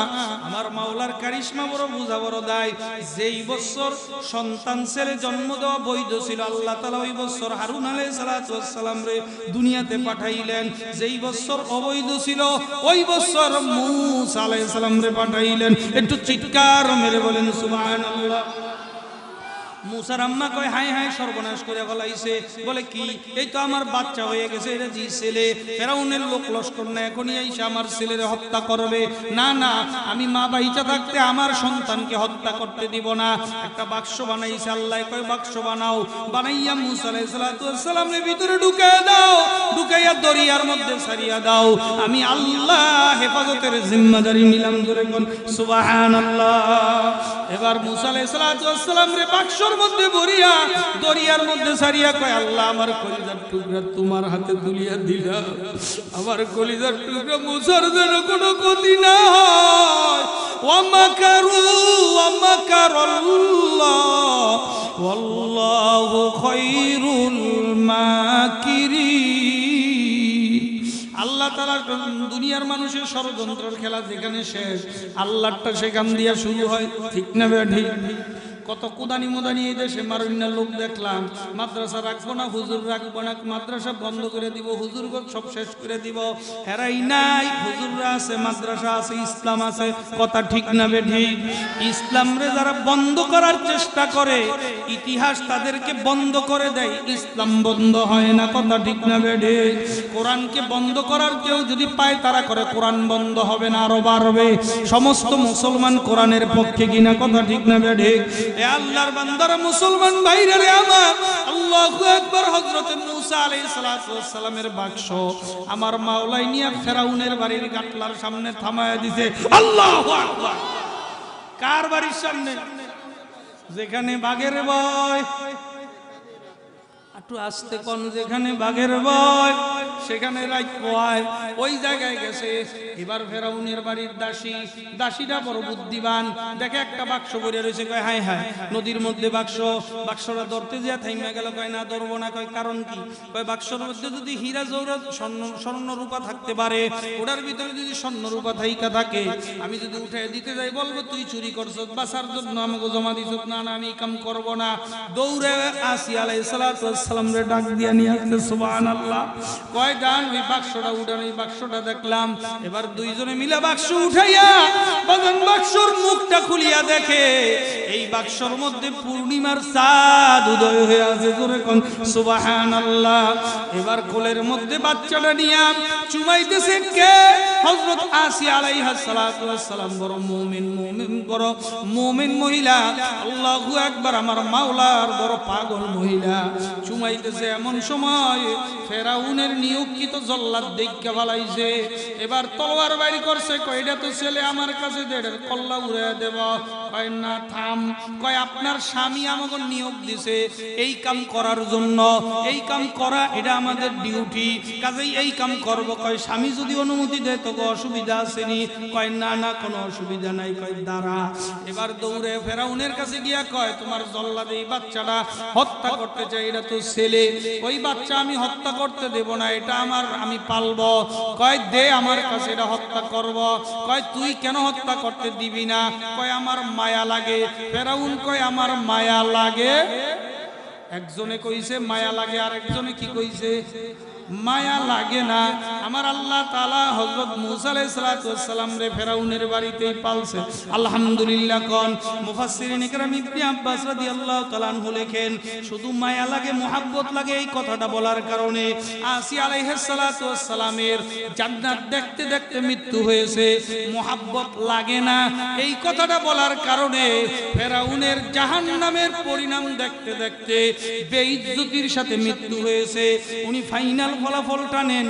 আমার মাওলার কারিশমা বড়, বুঝা বড় দায়। যেই বছর সন্তান ছেলে জন্ম দেওয়া বৈধ ছিল, আল্লাহ তাআলা ওই বছর হারুন আলাইহিস সালাতু ওয়াস সালাম রে দুনিয়াতে পাঠাইলেন। যেই বছর অবৈধ ছিল, ওই বছর মূসা আলাইহিস সালাম রে পাঠাইলেন। একটু চিৎকার মেরে বলেন সুবহানাল্লাহ। মুসার আম্মা কয়, হাই হাই সর্বনাশ করে ফলাইছে। বলে কি? এই তো আমার বাচ্চা হয়ে গেছে, এটা জি ছেলে। ফেরাউনের লোক লস্কর না এখনই এসে আমার ছেলেরে হত্যা করবে। না না, আমি মা বাইচা থাকতে আমার সন্তানকে হত্যা করতে দিব না। একটা বাক্স বানাইছে আল্লাহ, কয় বাক্স বানাও। বানাইয়া মুসা আলাইহিস সালাতু ওয়াস সালামের ভিতরে ঢুকায় দাও, ঢুকাইয়া দরিয়ার মধ্যে ছাড়িয়া দাও। আমি আল্লাহ হেফাজতের জিম্মাদারি নিলাম। ধরে কোন সুবহানাল্লাহ। এবার মুসা আলাইহিস সালাতু ওয়াস সালাম রে বাক্স মধ্যে ভরিয়া দরিয়ার মধ্যে ছাড়িয়া কয়, আল্লাহ আমার কলিজার টুকরা তোমার হাতে তুলিয়া দিলাম। আমার কলিজার টুকরা মুসার যেন কোনো ক্ষতি না হয়। ওয়ামাকারু ওয়ামাকারাল্লাহ ওয়াল্লাহু খায়রুল মাকিরিন। আল্লাহ তাআলা দুনিয়ার মানুষের ষড়যন্ত্রের খেলা যেখানে শেষ, আল্লাহটা সেখান দিয়া শুরু হয়। ঠিক না বেঠিক? কত কুদানি মুদানি এই দেশে মারুন্না লোক দেখলাম। মাদ্রাসা রাখবো না, হুজুর রাখবো না, মাদ্রাসা বন্ধ করে দিব, হুজুর সব শেষ করে দিব। হেরাই নাই, হুজুররা আছে, মাদ্রাসা আছে, ইসলাম আছে। কথা ঠিক না বেঠিক? ইসলাম রে যারা বন্ধ করার চেষ্টা করে, ইতিহাস তাদেরকে বন্ধ করে দেয়, ইসলাম বন্ধ হয় না। কথা ঠিক না বেঠিক? কোরআনকে বন্ধ করার কেউ যদি পায়, তারা করে কোরআন বন্ধ হবে না, আরো বাড়বে। সমস্ত মুসলমান কোরআনের পক্ষে কিনা? কথা ঠিক না বেঠিক? এ আল্লাহর বান্দারা, মুসলমান ভাইরা রে আমার, আল্লাহু আকবার। হযরত মূসা আলাইহিস সালাতু ওয়াস সালামের বাক্স আমার মাওলাই নিয়া ফেরাউনের বাড়ির গাটলার সামনে থামায়া দিছে। আল্লাহু আকবার। কার বাড়ির সামনে? যেখানে বাঘের ভয়। একটু আস্তে কোন, যেখানে বাঘের ভয় সেখানে রাখবো। ওই জায়গায় গেছে। এবার ফেরাউনের বাড়ির দাসী, দাসীটা বড় বুদ্ধিমান, দেখে একটা বাক্স পড়ে রয়েছে। কয়, হায় হায়, নদীর মধ্যে বাক্স। বাক্সটা ধরতে যা থাইমা গেল। কয়, না ধরবো না। কয়, কারণ কি? কয়, বাক্সের মধ্যে যদি হীরা জহরত স্বর্ণ রূপা থাকতে পারে, ওটার ভিতরে যদি স্বর্ণ রূপা থাইকা থাকে, আমি যদি উঠে দিতে যাই, বলবো তুই চুরি করছস, বাঁচার জন্য আমাকে জমা দিছস। না না, আমি কাম করব না। দৌড়ে আসিয়া আলাইহিস সালাতু ওয়াস সালাম রে ডাক দিয়া নিয়ে আসছে। সুবহানাল্লাহ। কয়, দান ওই বাক্সটা উঠান। ওই বাক্সটা দেখলাম। এবার দুইজনে মিলে বাক্স উঠাইয়া বাজান বাক্সর মুখটা খুলিয়া দেখে, এই বাক্সর মধ্যে পূর্ণিমার চাঁদ উদয় হয়ে আছে। জোরে কোন সুবহানাল্লাহ। এবার কোলের মধ্যে বাচ্চাটা নিয়া চুমাইতেছে কে? হযরত আসিয়া আলাইহা সালাতু ওয়াস সালাম। বড় মুমিন, বড় মুমিন মহিলা। আল্লাহু আকবার। আমার মাওলার বড় পাগল মহিলা চুমাইতেছে। এমন সময় ফেরাউনের নিয়োগকৃত জল্লাদ দেখে ফেলাইছে। এবার তলোয়ার বাইর করছে। কয়, এটা তো ছেলে, আমার কাছে দে, এটার কল্লা উড়াইয়া দেব। কয়, না থাম। কয়, আপনার স্বামী আমাকে নিয়োগ দিছে এই কাম করার জন্য। এই কাম করা এটা আমাদের ডিউটি, কাজেই এই কাম করব। কয়, স্বামী যদি অনুমতি দেয় তো অসুবিধা আছে নি? কয়, না না, কোনো অসুবিধা নাই। কয়, দাঁড়া। এবার দৌড়ে ফেরাউনের কাছে গিয়া কয়, তোমার জল্লাদ এই বাচ্চাটা হত্যা করতে চাই, এটা তো ছেলে। ওই বাচ্চা আমি হত্যা করতে দেব না, এটা আমার, আমি পালবো। কয়, দে আমার কাছে, এটা হত্যা করব। কয়, তুই কেন হত্যা করতে দিবি না? কয়, আমার মায়া লাগে। ফেরাউন কয়, আমার মায়া লাগে। একজনে কইছে মায়া লাগে, আর একজনে কি কইছে? মায়া লাগে না। আমার আল্লাহ তাআলা হযরত মূসা আলাইহিস সালাতু ওয়াস সালাম রে ফেরাউনের বাড়িতেই পালছে। আলহামদুলিল্লাহ। কোন মুফাসসিরিন ইকরাম ইবনে আব্বাস রাদিয়াল্লাহু তাআলা আনহু লেখেন, শুধু মায়া লাগে, মুহাব্বত লাগে, এই কথাটা বলার কারণে আসিয়া আলাইহিস সালাতু ওয়াস সালামের জান্নাত দেখতে দেখতে মৃত্যু হয়েছে। মুহাব্বত লাগে না, এই কথাটা বলার কারণে ফেরাউনের জাহান্নামের পরিণাম দেখতে দেখতে বেইজ্জতির সাথে মৃত্যু হয়েছে। উনি ফাইনাল ফলাফলটা নেন।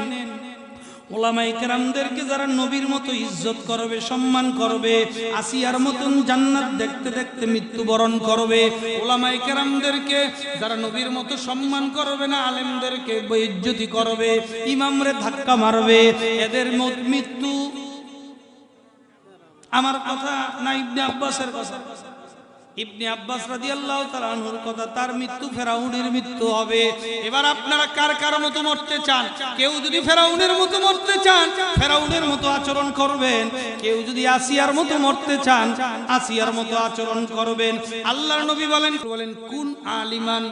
ওলামায়ে কেরামদেরকে যারা নবীর মতো ইজ্জত করবে, সম্মান করবে, আসিয়ার মতন জান্নাত দেখতে দেখতে মৃত্যুবরণ করবে। ওলামায়ে কেরামদেরকে যারা নবীর মতো সম্মান করবে না, আলেমদেরকে বেইজ্জতি করবে, ইমামরে ধাক্কা মারবে, এদের মৃত্যু। আমার কথা না ইবনে আব্বাসের কথা? ইবনে আব্বাস রাদিয়াল্লাহু তাআলা আনহুর কথা, তার মৃত্যু ফেরাউনের মৃত্যু হবে। এবার আপনারা কার কার মতো মরতে চান? কেউ যদি ফেরাউনের মতো মরতে চান, ফেরাউনের মতো আচরণ করবেন। কেউ যদি আসিয়ার মতো মরতে চান, আসিয়ার মতো আচরণ করবেন। আল্লাহর নবী বলেন কুন আলিমান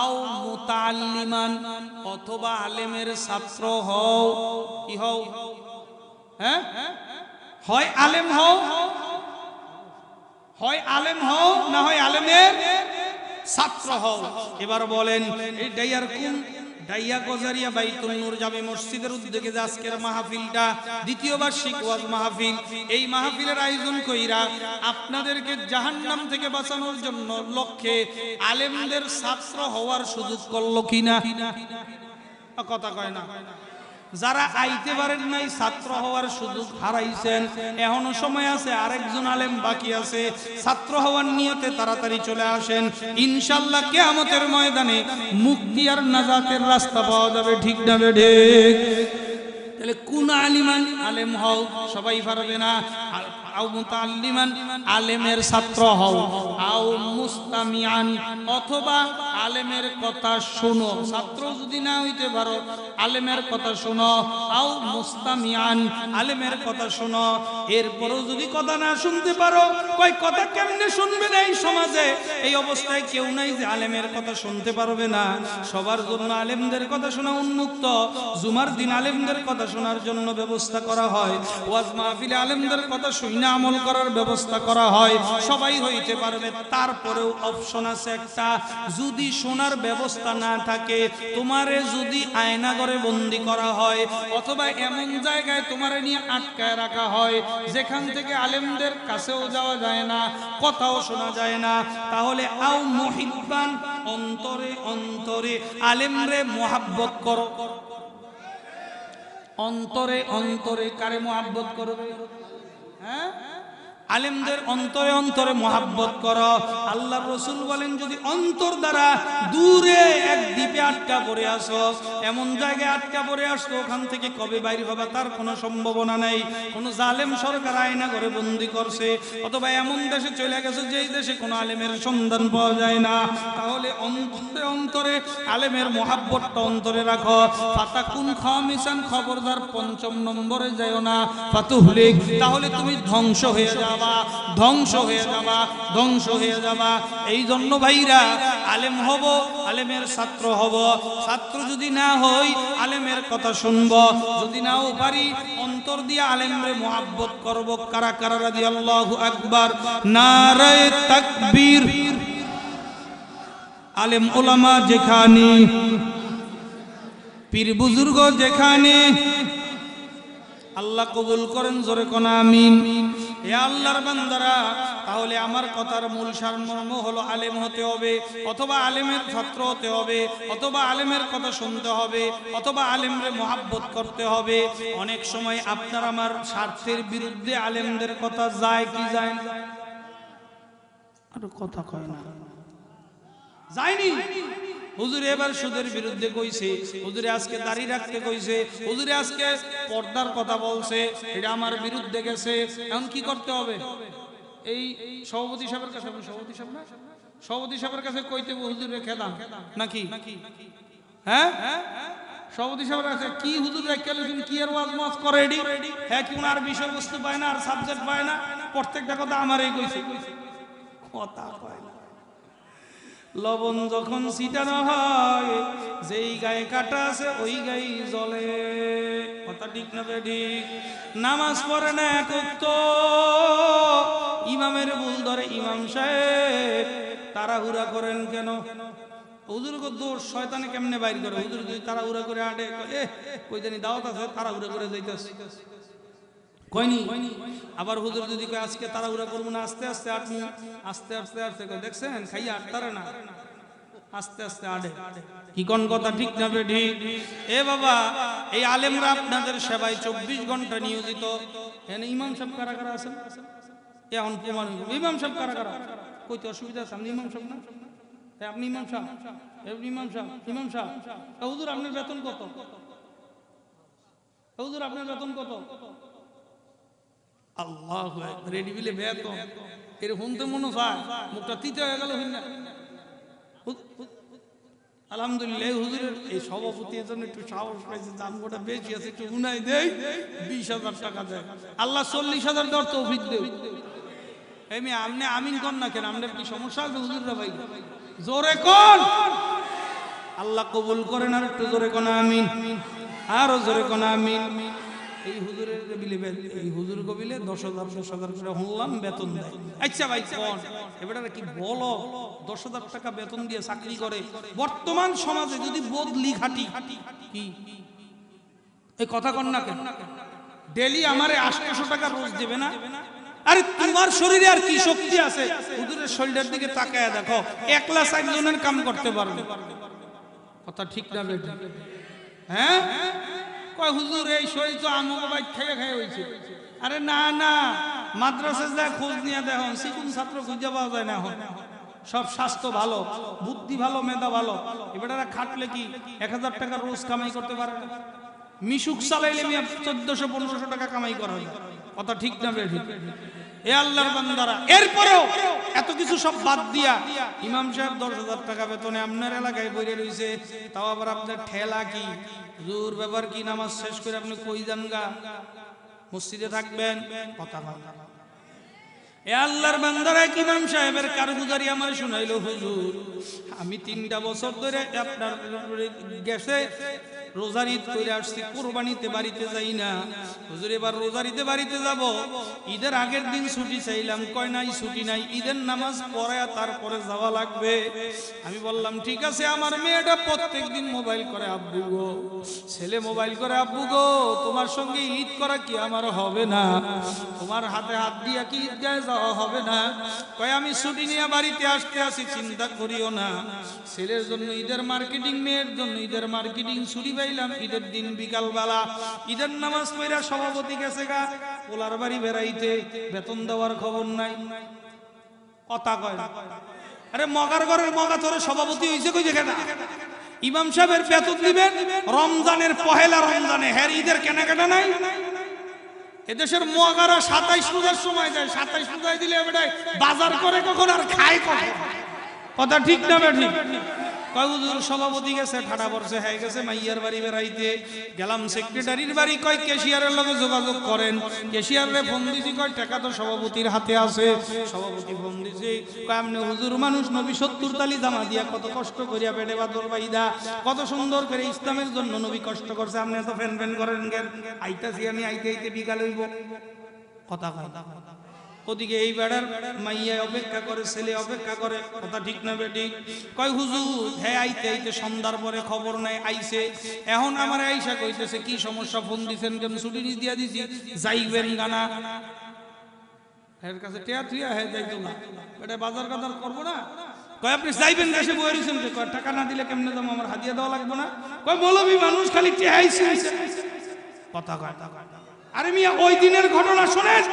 আও মুতাআল্লিমান, অথবা আলেমের ছাত্র হও। কি হও? হ্যাঁ, হয় আলেম হও, হয় আলেম হও, না হয় আলেমের ছাত্র হও। এবার বলেন এই ডাইয়ার কোন ডাইয়া গজারিয়া বাইতুল নূর জামে মসজিদের উদ্যোগে যে আজকের মাহফিলটা, দ্বিতীয় বার্ষিক ওয়াজ মাহফিল, এই মাহফিলের আয়োজন কইরা আপনাদেরকে জাহান্নাম থেকে বাঁচানোর জন্য লক্ষ্যে আলেমদের ছাত্র হওয়ার সুযোগ করলো কিনা? কথা কয় না। যারা আইতে পারেন নাই, ছাত্র হওয়ার সুযোগ হারাইছেন, এখনো সময় আছে, আরেকজন আলেম বাকি আছে। ছাত্র হওয়ার নিয়তে তাড়াতাড়ি চলে আসেন। ইনশাআল্লাহ কিয়ামতের ময়দানে মুক্তি আর নাজাতের রাস্তা পাওয়া যাবে। ঠিক না বেঠিক? তাহলে কোন আলিমান, আলেম হও, সবাই পারবে না। আও মুতাআল্লিমান, আলেমের ছাত্র হও। আও মুস্তামিআন, অথবা আলেমের কথা শোনো। ছাত্র যদি না হইতে পারো, আলেমের কথা শোনো। আও মুস্তামিআন, আলেমের কথা শোনো। এরপরও যদি কথা না শুনতে পারো, কই কথা কেমনে শুনবে না? এই সমাজে এই অবস্থায় কেউ নাই যে আলেমের কথা শুনতে পারবে না। সবার জন্য আলেমদের কথা শোনা উন্মুক্ত। জুমার দিন আলেমদের কথা শোনার জন্য ব্যবস্থা করা হয়। ওয়াজ মাহফিলে আলেমদের কথা শুনে আমল করার ব্যবস্থা করা হয়। সবাই হইতে পারবে। তারপরেও অপশন আছে একটা, যদি শোনার ব্যবস্থা না থাকে, তোমারে যদি আয়না ঘরে বন্দি করা হয়, অথবা এমন জায়গায় তোমারে নিয়ে আটকায় রাখা হয় যেখান থেকে আলেমদের কাছেও যাওয়া যায় না, কথাও শোনা যায় না, তাহলে আও মুহিব্বান, অন্তরে অন্তরে আলেমরে মুহাব্বত করো। অন্তরে অন্তরে কারে মুহাব্বত করবে? হ্যাঁ, আলেমদের অন্তরে অন্তরে মুহাব্বত করো। আল্লাহর রাসূল বলেন, যদি অন্তর দ্বারা দূরে এক দ্বীপে আটকা পড়ে আসো, এমন জায়গায় আটকা পড়ে আসতো, ওখান থেকে কবে বাইরে হবা তার কোনো সম্ভাবনা নেই। কোনো জালেম সরকার আয়না করে বন্দি করছে, অথবা এমন দেশে চলে গেছে যেই দেশে কোনো আলেমের সন্ধান পাওয়া যায় না, তাহলে অন্তরে অন্তরে আলেমের মুহাব্বতটা অন্তরে রাখো। ফাতাকুন খামিসান, খবরদার পঞ্চম নম্বরে যাও না। ফাতুহলিক, তাহলে তুমি ধ্বংস হয়ে যাও, ধ্বংস হয়ে যাবা, ধ্বংস হয়ে যাবা। এই জন্য ভাইরা, আলেম হব, আলেমের ছাত্র হব। ছাত্র যদি না হই, আলেমের কথা শুনব। যদি নাও পারি, অন্তর দিয়ে আলেমরে মুহাব্বত করব। কারা কারা রাদিয়াল্লাহু আকবার, নারায়ে তাকবীর। আলেম ওলামা যেখানে, পীর বুজুর্গ যেখানে, আল্লাহ কবুল করেন, জোরে কোন আমিন। হে আল্লাহর বান্দারা, তাহলে আমার কথার মূল সারমর্ম হলো আলেম হতে হবে, অথবা আলেমের ছাত্র হতে হবে, অথবা আলেমের কথা শুনতে হবে, অথবা আলেমরে মুহাব্বত করতে হবে। অনেক সময় আপনার আমার স্বার্থের বিরুদ্ধে আলেমদের কথা যায় কি যায় না? আর কথা কয় না, যায়নি। হুজুরে এবার সুদের বিরুদ্ধে কইছে, হুজুরে আজকে দাড়ি রাখতে কইছে, হুজুরে আজকে পর্দার কথা বলছে, এটা আমার বিরুদ্ধে গেছে। এখন কি করতে হবে? এই সভাপতি সাহেবের কাছে, সভাপতি সাহেব না, সভাপতি সাহেবের কাছে কইতে হুজুরে খেদাম নাকি? হ্যাঁ, সভাপতি সাহেবের কাছে কি হুজুর রেখেছেন, কি আর ওয়াজ মাস করে এডি? হ্যাঁ, কি আর বিষয়বস্তু পায় না, আর সাবজেক্ট পায় না, প্রত্যেকটা কথা আমারই কইছে। কথা কয় না। লবণ যখন ছিটানো হয়, যেই গায়ে কাটা আছে ওই গায়ে জ্বলে। কথা ঠিক না বেঠিক? নামাজ পড়ে না এক ওয়াক্ত, ইমামের ভুল ধরে ইমাম সাহেব, তাড়াহুড়া করেন কেন? হুজুর গো দোষ শয়তানে কেমনে বাইর করে? হুজুর যদি তাড়াহুড়া করে আটে, কই জানি দাওয়াত আছে, তাড়াহুড়া করে যাইতেছে, কয়নি? আবার হুজুর যদি কয় আজকে তাড়াহুড়া করবো না, আস্তে আস্তে আটমু, আস্তে আস্তে আস্তে কয়, দেখছেন খাইয়া আটতারে না, আস্তে আস্তে আড়ে। কি কোন কথা ঠিক না বেঠিক? এ বাবা, এই আলেমরা আপনাদের সেবায় 24 ঘন্টা নিয়োজিত। এখানে ইমাম সাহেব কারা কারা আছেন? এখন প্রমাণ হইব ইমাম সাহেব কারা কারা। কইতে অসুবিধা আছে? আপনি ইমাম সাহেব না? আপনি ইমাম সাহেব, ইমাম সাহেব, ইমাম সাহেব। হুজুর আপনার বেতন কত? হুজুর আপনার বেতন কত? আল্লাহু আকবার রেডি বিলে বেতন এর হুনতে মনে হয় মুখটা তিতে হয়ে গেল হইনা আলহামদুলিল্লাহ হুজুরের এই সভাপতি এর জন্য একটু সাহস পাইছে দাম গোটা বেশি আছে একটু উনাই দেই 20,000 টাকা দেয় আল্লাহ 40,000 দেওয়ার তৌফিক দেব এমনি আপনি আমিন কোন না কেন আপনার কি সমস্যা আছে হুজুররা ভাই জোরে কোন আল্লাহ কবুল করেন আর একটু জোরে কোন আমিন আরো জোরে কোন আমিন এই হুজুরের বিলে এই হুজুর কবিলে 10,000 করে হলাম বেতন দেয় আচ্ছা ভাই কোন এবারে কি বলো 10,000 টাকা বেতন দিয়ে চাকরি করে বর্তমান সমাজে যদি বদলি খাটি কি এই কথা কন না কেন ডেলি আমারে 800 টাকা রোজ দেবে না আরে তোমার শরীরে আর কি শক্তি আছে হুজুরের শরীরের দিকে তাকায় দেখো একলা 4 জনের কাম করতে পারবে কথা ঠিক না বেটা হ্যাঁ কয় হুজুর এই শরীর তো আমাকে ভাই খেয়ে হইছে আরে না না মাদ্রাসায় যা খোঁজ নিয়ে দেখুন সিকুন ছাত্র খুঁজে পাওয়া যায় না এখন সব স্বাস্থ্য ভালো বুদ্ধি ভালো মেধা ভালো এবারে খাটলে কি 1000 টাকা রোজ কামাই করতে পারে না মিশুক চালাইলে 1400-1500 টাকা কামাই করা হয় কথা ঠিক না বেঠি এ আল্লাহর বান্দারা এরপরেও এত কিছু সব বাদ দিয়া ইমাম সাহেব 10,000 টাকা বেতনে আপনার এলাকায় বইরে রইছে তাও আবার আপনার ঠেলা কি হুজুর ব্যাপার কি নামাজ শেষ করে আপনি কই যান গা মসজিদে থাকবেন কথা বলা এ আল্লাহর বান্দারা ইমাম সাহেবের কারগুজারি আমার শুনাইলো হুজুর আমি 3টা বছর ধরে আপনার গেছে রোজার ঈদ করে আসছি কুরবানিতে বাড়িতে যাই না হুজুর এবার রোজার ঈদে বাড়িতে যাব ঈদের আগের দিন ছুটি চাইলাম কয় নাই ছুটি নাই ঈদের নামাজ পড়ায়া তারপরে যাওয়া লাগবে আমি বললাম ঠিক আছে আমার মেয়েটা প্রত্যেকদিন মোবাইল করে আব্বু গো ছেলে মোবাইল করে আব্বু গো তোমার সঙ্গে ঈদ করা কি আমার হবে না তোমার হাতে হাত দিয়া কি ঈদগাহে যাওয়া হবে না কয় আমি ছুটি নিয়ে বাড়িতে আসতে আসি চিন্তা করিও না ছেলের জন্য ঈদের মার্কেটিং মেয়ের জন্য ঈদের মার্কেটিং ছুটি পাইলাম ঈদের দিন বিকাল বেলা ঈদের নামাজ পড়া সভাপতি গেছে গা পোলার বাড়ি বেড়াইতে বেতন দেওয়ার খবর নাই কথা কয় আরে মগার ঘরের মগা তোর সভাপতি হইছে কই দেখে না ইমাম সাহেবের বেতন দিবেন রমজানের পহেলা রমজানে হ্যাঁ ঈদের কেনাকাটা নাই এদেশের মগারা 27 রোজার সময় যায় 27 রোজায় দিলে বেটাই বাজার করে কখন আর খায় কখন কথা ঠিক না ঠিক কয় হুজুর সভাপতি গেছে ঠাডা পড়ছে হয়ে গেছে মাইয়ার বাড়ি বেড়াইতে গেলাম সেক্রেটারির বাড়ি কয় ক্যাশিয়ারের লগে যোগাযোগ করেন ক্যাশিয়ারে ফোন দিছি কয় টাকা তো সভাপতির হাতে আছে সভাপতি ফোন দিছে কয় আমনে হুজুর মানুষ নবী 70 তালি জামা দিয়া কত কষ্ট করিয়া পেটে বাদর বাইদা কত সুন্দর করে ইসলামের জন্য নবী কষ্ট করছে আপনি এত ফ্যান ফ্যান করেন কেন আইতাছি আমি আইতে আইতে বিকাল হইব কথা কথা ওদিকে এই বেড়ার মাইয়া অপেক্ষা করে ছেলে অপেক্ষা করে কথা ঠিক না বেটি কয় হুজুর হ্যাঁ আইতে আইতে সন্ধ্যার পরে খবর নাই আইছে এখন আমার আইসা কইতেছে কি সমস্যা ফোন দিছেন কেন ছুটি দিয়া দিছি যাইবেন গানা এর কাছে টিয়া থুইয়া হ্যাঁ যাইতো না এটা বাজার কাদার করবো না কয় আপনি যাইবেন দেশে বই রইছেন কয় টাকা না দিলে কেমনে দাম আমার হাদিয়া দেওয়া লাগবে না কয় মৌলবি মানুষ খালি টিয়াইছে কথা কয় আরে মিয়া ওই দিনের ঘটনা শোনেন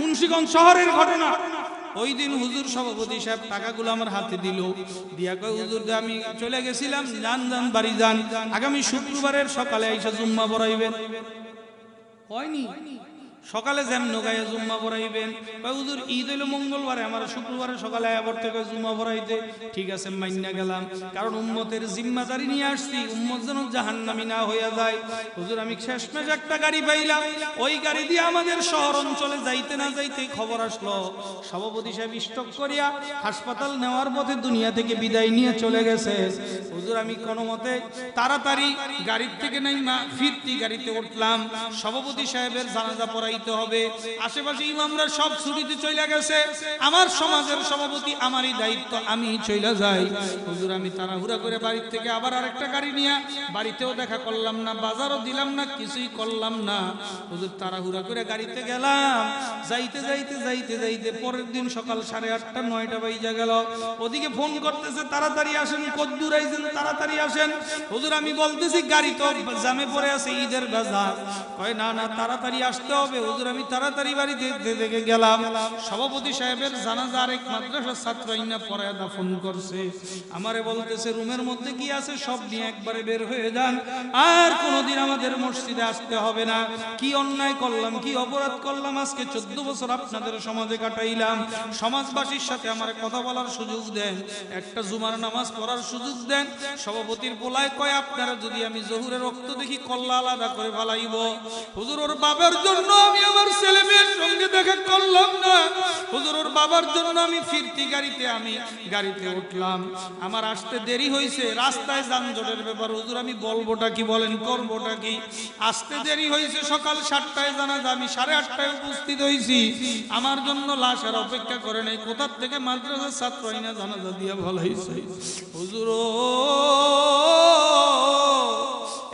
মুন্সিগঞ্জ শহরের ঘটনা ওই দিন হুজুর সভাপতি সাহেব টাকাগুলো আমার হাতে দিল দিয়া কয় হুজুর আমি চলে গেছিলাম যান যান বাড়ি যান আগামী শুক্রবারের সকালে আইসা জুম্মা পড়াইবেন হয়নি সকালে যেমন গায়ে জুম্মা পড়াইবেন কয় হুজুর ঈদ হইল মঙ্গলবারে আমার শুক্রবারে সকালে আয়া পড়তে কয় জুম্মা পড়াইতে ঠিক আছে মাইন্না গেলাম কারণ উম্মতের জিম্মাদারি নিয়ে আসছি উম্মত যেন জাহান্নামী না হইয়া যায় হুজুর আমি শেষমেশ একটা গাড়ি পাইলাম ওই গাড়ি দিয়ে আমাদের শহর অঞ্চলে যাইতে না যাইতে খবর আসলো সভাপতি সাহেব স্টক করিয়া হাসপাতাল নেওয়ার পথে দুনিয়া থেকে বিদায় নিয়ে চলে গেছে হুজুর আমি কোনো মতে তাড়াতাড়ি গাড়ির থেকে নাই মা ফিরতি গাড়িতে উঠলাম সভাপতি সাহেবের জানাজা পড়াই হবে আশেপাশে ইমামরা সব ছুটিতে চলে গেছে আমার সমাজের সভাপতি আমারই দায়িত্ব আমি চলে যাই হুজুর আমি তাড়াহুড়া করে বাড়ি থেকে আবার আরেকটা গাড়ি নিয়ে বাড়িতেও দেখা করলাম না বাজারও দিলাম না কিছুই করলাম না হুজুর তাড়াহুড়া করে গাড়িতে গেলাম যাইতে যাইতে যাইতে যাইতে পরের দিন সকাল 8:30 9টা বাজে গেল ওদিকে ফোন করতেছে তাড়াতাড়ি আসেন কদ্দুর আইছেন তাড়াতাড়ি আসেন হুজুর আমি বলতেছি গাড়ি তো জামে পড়ে আছে ঈদের বাজার কয় না না তাড়াতাড়ি আসতে হবে হুজুর আমি তাড়াতাড়ি বাড়িতে দেখে গেলাম সভাপতি সাহেবের জানাজা আরেক মাদ্রাসার ছাত্র আইনা পরে দাফন করছে। আমারে বলতেছে রুমের মধ্যে কি আছে সব নিয়ে একবারে বের হয়ে যান, আর কোনোদিন আমাদের মসজিদে আসতে হবে না। কি অন্যায় করলাম, কি অপরাধ করলাম, আজকে 14 বছর আপনাদের সমাজে কাটাইলাম, সমাজবাসীর সাথে আমার কথা বলার সুযোগ দেন, একটা জুমার নামাজ পড়ার সুযোগ দেন। সভাপতির পোলায় কয় আপনারা যদি আমি জহুরের রক্ত দেখি কল্লা আলাদা করে ফেলাইব। হুজুর ওর বাবার জন্য আমি আমার ছেলে মেয়ের সঙ্গে দেখা করলাম না, হুজুর ওর বাবার জন্য আমি ফিরতি গাড়িতে উঠলাম, আমার আসতে দেরি হয়েছে, রাস্তায় যানজটের ব্যাপার, হুজুর আমি বলবোটা কি, বলেন করবোটা কি, আসতে দেরি হয়েছে, সকাল 7টায় জানাজা, আমি 8:30টায় উপস্থিত হয়েছি, আমার জন্য লাশ আর অপেক্ষা করে নাই, কোথার থেকে মাদ্রাসার ছাত্র আইনা জানাজা দিয়া ভালো হয়েছে। হুজুর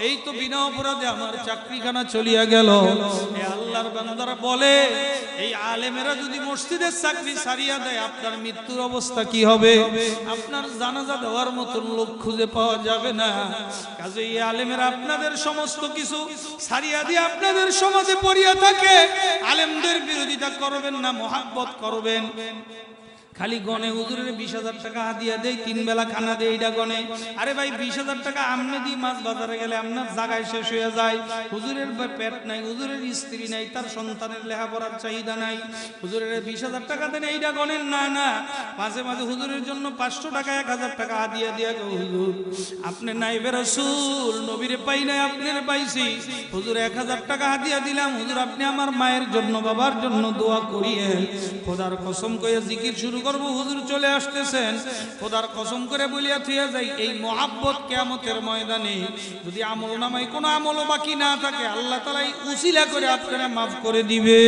এই তো বিনা অপরাধে আমার চাকরিখানা চলিয়া গেল। এই আল্লাহর বান্দারা বলে এই আলেমেরা যদি মসজিদের চাকরি ছাড়িয়া দেয় আপনার মৃত্যুর অবস্থা কি হবে? আপনার জানাজা দেওয়ার মতন লোক খুঁজে পাওয়া যাবে না। কাজে এই আলেমেরা আপনাদের সমস্ত কিছু ছাড়িয়া দিয়ে আপনাদের সমাজে পড়িয়া থাকে, আলেমদের বিরোধিতা করবেন না, মহাব্বত করবেন। খালি গনে হুজুরের 20,000 টাকা হাদিয়া দেয়, 3 বেলা খানা দেয়, এইটা গনে। আরে ভাই 20,000 টাকা আমনে দিয়ে মাছ বাজারে গেলে আপনার জায়গায় শেষ হয়ে যায়। হুজুরের পেট নাই, হুজুরের স্ত্রী নাই, তার সন্তানের লেখাপড়ার চাহিদা নাই, হুজুরের 20,000 টাকা দেন, এইটা গনেন না। না, মাঝে মাঝে হুজুরের জন্য 500 টাকা 1,000 টাকা হাদিয়া দিয়া গো হুজুর আপনি নাইবে রাসূল, নবীরে পাই নাই আপনারে পাইছি, হুজুর 1,000 টাকা হাদিয়া দিলাম, হুজুর আপনি আমার মায়ের জন্য বাবার জন্য দোয়া করিয়েন। খোদার কসম কইয়া জিকির শুরু করবো, হুজুর চলে আসতেছেন, খোদার কসম করে বলিয়া থিয়া যাই এই মহাব্বত কিয়ামতের ময়দানে যদি আমল নামায় কোনো আমলও বাকি না থাকে, আল্লাহ তাআলা উসিলা করে আপনারা মাফ করে দিবে।